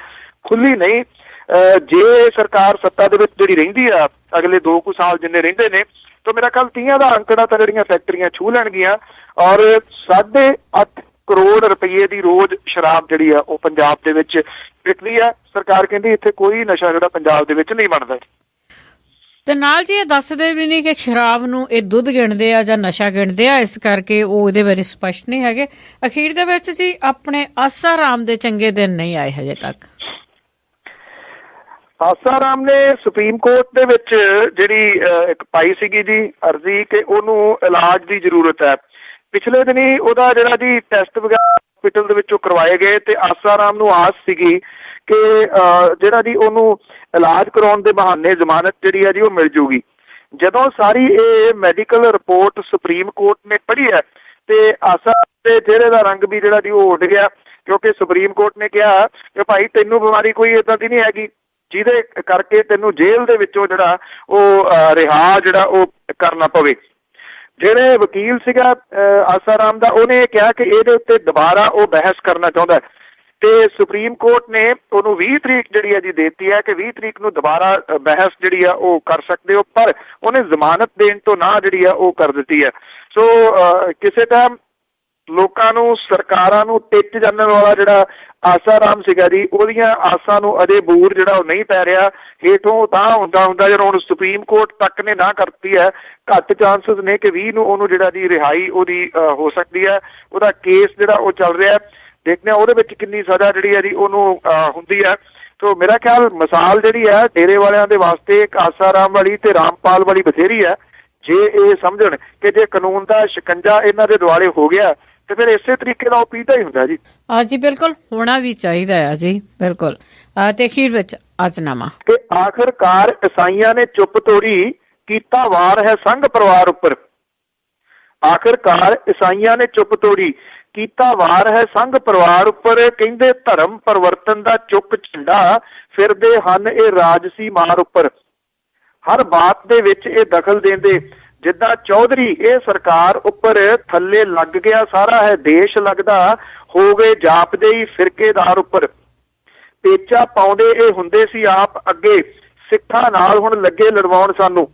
C: ਖੁੱਲੀ ਨਹੀਂ। ਜੇ ਸਰਕਾਰ ਸੱਤਾ ਦੇ ਵਿੱਚ ਜਿਹੜੀ ਰਹਿੰਦੀ ਆ ਅਗਲੇ 2 ਕੁ ਸਾਲ ਜਿੰਨੇ ਰਹਿੰਦੇ ਨੇ ਤਾਂ ਮੇਰਾ ਖਿਆਲ 30 ਦਾ ਅੰਕੜਾ ਤਾਂ ਜਿਹੜੀਆਂ ਫੈਕਟਰੀਆਂ ਛੂਹ ਲੈਣਗੀਆਂ ਔਰ 8.5 ਕਰੋੜ ਰੁਪਏ ਦੀ ਰੋਜ਼ ਸ਼ਰਾਬ ਜਿਹੜੀ ਆ ਉਹ ਪੰਜਾਬ ਦੇ ਵਿੱਚ ਵਿਕਦੀ ਆ। ਸਰਕਾਰ ਕਹਿੰਦੀ ਇੱਥੇ ਕੋਈ ਨਸ਼ਾ ਜਿਹੜਾ ਪੰਜਾਬ ਦੇ ਵਿੱਚ ਨਹੀਂ ਬਣਦਾ।
B: ਤੇ ਨਾਲ ਜੀ ਇਹ ਦੱਸਦੇ ਵੀ ਨਹੀਂ ਕਿ ਸ਼ਰਾਬ ਨੂੰ ਇਹ ਦੁੱਧ ਗਿਣਦੇ ਆ ਜਾਂ ਨਸ਼ਾ ਗਿਣਦੇ ਆ, ਇਸ ਕਰਕੇ ਉਹ ਇਹਦੇ ਬਾਰੇ ਸਪਸ਼ਟ ਨਹੀਂ ਹੈਗੇ। ਅਖੀਰ ਦੇ ਵਿੱਚ ਜੀ ਆਪਣੇ ਆਸਾਰਾਮ ਦੇ ਚੰਗੇ ਦਿਨ ਨਹੀਂ ਆਏ ਹਜੇ ਤੱਕ।
C: ਆਸਾਰਾਮ ਨੇ ਸੁਪਰੀਮ ਕੋਰਟ ਦੇ ਵਿੱਚ ਜਿਹੜੀ ਇੱਕ ਪਾਈ ਸੀਗੀ ਜੀ ਅਰਜ਼ੀ ਕਿ ਉਹਨੂੰ ਇਲਾਜ ਦੀ ਜ਼ਰੂਰਤ ਹੈ। ਪਿਛਲੇ ਦਿਨੀ ਉਹਦਾ ਜਿਹੜਾ ਜੀ ਟੈਸਟ ਵਗੈਰਾ ਹਸਪੀਟਲ ਦੇ ਵਿੱਚੋਂ ਕਰਵਾਏ ਗਏ ਤੇ ਆਸਾਰਾਮ ਨੂੰ ਆਸ ਸੀਗੀ ਕਿ ਜਿਹੜਾ ਜੀ ਉਹਨੂੰ ਇਲਾਜ ਕਰਾਉਣ ਦੇ ਬਹਾਨੇ ਜ਼ਮਾਨਤ ਜਿਹੜੀ ਹੈ ਜੀ ਉਹ ਮਿਲ ਜੂਗੀ। ਜਦੋਂ ਸਾਰੀ ਇਹ ਮੈਡੀਕਲ ਰਿਪੋਰਟ ਸੁਪਰੀਮ ਕੋਰਟ ਨੇ ਪੜ੍ਹੀ ਹੈ ਤੇ ਆਸਾਰਾਮ ਦੇ ਚਿਹਰੇ ਦਾ ਰੰਗ ਵੀ ਜਿਹੜਾ ਜੀ ਉਹ ਉੱਡ ਗਿਆ ਕਿਉਂਕਿ ਸੁਪਰੀਮ ਕੋਰਟ ਨੇ ਕਿਹਾ ਕਿ ਭਾਈ ਤੈਨੂੰ ਬਿਮਾਰੀ ਕੋਈ ਏਦਾਂ ਦੀ ਨਹੀਂ ਹੈਗੀ ਜਿਹਦੇ ਕਰਕੇ ਤੈਨੂੰ ਜੇਲ੍ਹ ਦੇ ਵਿੱਚੋਂ ਜਿਹੜਾ ਉਹ ਰਿਹਾ ਜਿਹੜਾ ਉਹ ਕਰਨਾ ਪਵੇ। ਜਿਹੜੇ ਵਕੀਲ ਸੀਗਾ ਆਸਾਰਾਮ ਦਾ ਉਹਨੇ ਇਹ ਕਿਹਾ ਕਿ ਇਹਦੇ ਉੱਤੇ ਦੁਬਾਰਾ ਉਹ ਬਹਿਸ ਕਰਨਾ ਚਾਹੁੰਦਾ ਤੇ ਸੁਪਰੀਮ ਕੋਰਟ ਨੇ ਉਹਨੂੰ 20 ਤਰੀਕ ਜਿਹੜੀ ਹੈ ਜੀ ਦੇਤੀ ਹੈ ਕਿ 20 ਤਰੀਕ ਨੂੰ ਦੁਬਾਰਾ ਬਹਿਸ ਜਿਹੜੀ ਆ ਉਹ ਕਰ ਸਕਦੇ ਹੋ ਪਰ ਉਹਨੇ ਜ਼ਮਾਨਤ ਦੇਣ ਤੋਂ ਨਾ ਜਿਹੜੀ ਆ ਉਹ ਕਰ ਦਿੱਤੀ ਹੈ। ਸੋ ਕਿਸੇ ਟਾਈਮ ਲੋਕਾਂ ਨੂੰ ਸਰਕਾਰਾਂ ਨੂੰ ਟਿੱਚ ਜਾਣਨ ਵਾਲਾ ਜਿਹੜਾ ਆਸਾਰਾਮ ਸੀਗਾ ਜੀ ਉਹਦੀਆਂ ਆਸਾਂ ਨੂੰ ਅਜੇ ਬੂਰ ਜਿਹੜਾ ਉਹ ਨਹੀਂ ਪੈ ਰਿਹਾ। ਹੇਠੋਂ ਤਾਂ ਹੁੰਦਾ ਜਦੋਂ ਹੁਣ ਸੁਪਰੀਮ ਕੋਰਟ ਤੱਕ ਨੇ ਨਾ ਕਰਤੀ ਹੈ ਘੱਟ ਚਾਂਸਸ ਨੇ ਕਿ 20 ਨੂੰ ਉਹਨੂੰ ਜਿਹੜਾ ਜੀ ਰਿਹਾਈ ਉਹਦੀ ਹੋ ਸਕਦੀ ਹੈ। ਉਹਦਾ ਕੇਸ ਜਿਹੜਾ ਉਹ ਚੱਲ ਰਿਹਾ ਦੇਖਦੇ ਹਾਂ ਉਹਦੇ ਵਿੱਚ ਕਿੰਨੀ ਸਜ਼ਾ ਜਿਹੜੀ ਹੈ ਜੀ ਉਹਨੂੰ ਹੁੰਦੀ ਹੈ। ਸੋ ਮੇਰਾ ਖਿਆਲ ਮਿਸਾਲ ਜਿਹੜੀ ਹੈ ਡੇਰੇ ਵਾਲਿਆਂ ਦੇ ਵਾਸਤੇ ਇੱਕ ਆਸਾਰਾਮ ਵਾਲੀ ਤੇ ਰਾਮਪਾਲ ਵਾਲੀ ਬਥੇਰੀ ਹੈ। ਜੇ ਇਹ ਸਮਝਣ ਕਿ ਜੇ ਕਾਨੂੰਨ ਦਾ ਸ਼ਿਕੰਜਾ ਇਹਨਾਂ ਦੇ ਦੁਆਲੇ ਹੋ ਗਿਆ ਤੇ ਫਿਰ ਇਸੇ ਤਰੀਕੇ ਨਾਲ ਉਹ ਪੀਤਾ ਹੀ ਹੁੰਦਾ ਜੀ।
B: ਜੀ ਬਿਲਕੁਲ ਹੋਣਾ ਵੀ ਚਾਹੀਦਾ ਹੈ ਜੀ ਬਿਲਕੁਲ। ਤੇ ਅਖੀਰ ਵਿੱਚ ਅਜਨਾਮਾ
C: ਕਿ ਆਖਰਕਾਰ ਈਸਾਈਆਂ ਨੇ ਚੁੱਪ ਤੋੜੀ ਕੀਤਾ ਵਾਰ ਹੈ ਸੰਘ ਪਰਿਵਾਰ ਉੱਪਰ। ਆਖਰਕਾਰ ਈਸਾਈਆਂ ਨੇ ਚੁੱਪ ਤੋੜੀ ਕੀਤਾ ਵਾਰ ਹੈ ਸੰਘ ਪਰਿਵਾਰ ਉੱਪਰ। ਕਹਿੰਦੇ ਧਰਮ ਪਰਿਵਰਤਨ ਦਾ ਚੁੱਕ ਝੰਡਾ ਫਿਰਦੇ ਹਨ ਇਹ ਰਾਜਸੀ ਮਾਰ ਉੱਪਰ। ਹਰ ਬਾਤ ਦੇ ਵਿੱਚ ਇਹ ਦਖਲ ਦਿੰਦੇ ਜਿੱਦਾਂ ਚੌਧਰੀ ਇਹ ਸਰਕਾਰ ਉੱਪਰ ਥੱਲੇ ਲੱਗ ਗਿਆ ਸਾਰਾ ਹੈ ਦੇਸ਼ ਲੱਗਦਾ ਹੋ ਗਏ ਜਾਪਦੇ ਹੀ ਫਿਰਕੇਦਾਰ ਉੱਪਰ। ਪੇਚਾ ਪਾਉਂਦੇ ਇਹ ਹੁੰਦੇ ਸੀ ਆਪ ਅੱਗੇ ਸਿੱਖਾਂ ਨਾਲ ਹੁਣ ਲੱਗੇ ਲੜਵਾਉਣ ਸਾਨੂੰ।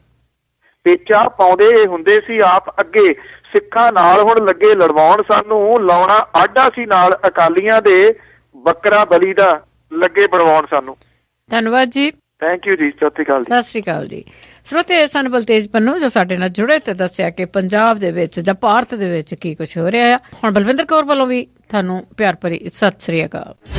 C: ਪੇਚਾ ਪਾਉਂਦੇ ਹੁੰਦੇ ਸੀ ਆਪ ਅੱਗੇ, ਸਿੱਖਾਂ ਨਾਲ ਹੁਣ ਲੱਗੇ ਲੜਵਾਉਣ ਸਾਨੂੰ, ਲਾਉਣਾ ਆਡਾ ਸੀ ਨਾਲ ਅਕਾਲੀਆਂ ਦੇ, ਬੱਕਰਾ ਬਲੀ ਦਾ ਲੱਗੇ ਬਣਵਾਉਣ ਸਾਨੂੰ।
B: ਧੰਨਵਾਦ ਜੀ।
C: ਥੈਂਕ ਯੂ ਜੀ। ਸਤਿ
B: ਸ਼੍ਰੀ ਅਕਾਲ ਜੀ। ਸਰੋਤੇ ਸਨ ਬਲਤੇਜ ਪੰਨੂ ਜੋ ਸਾਡੇ ਨਾਲ ਜੁੜੇ ਤੇ ਦੱਸਿਆ ਕਿ ਪੰਜਾਬ ਦੇ ਵਿੱਚ ਜਾਂ ਭਾਰਤ ਦੇ ਵਿੱਚ ਕੀ ਕੁਝ ਹੋ ਰਿਹਾ ਆ। ਹੁਣ ਬਲਵਿੰਦਰ ਕੌਰ ਵੱਲੋਂ ਵੀ ਤੁਹਾਨੂੰ ਪਿਆਰ ਭਰੀ ਸਤਿ ਸ੍ਰੀ ਅਕਾਲ।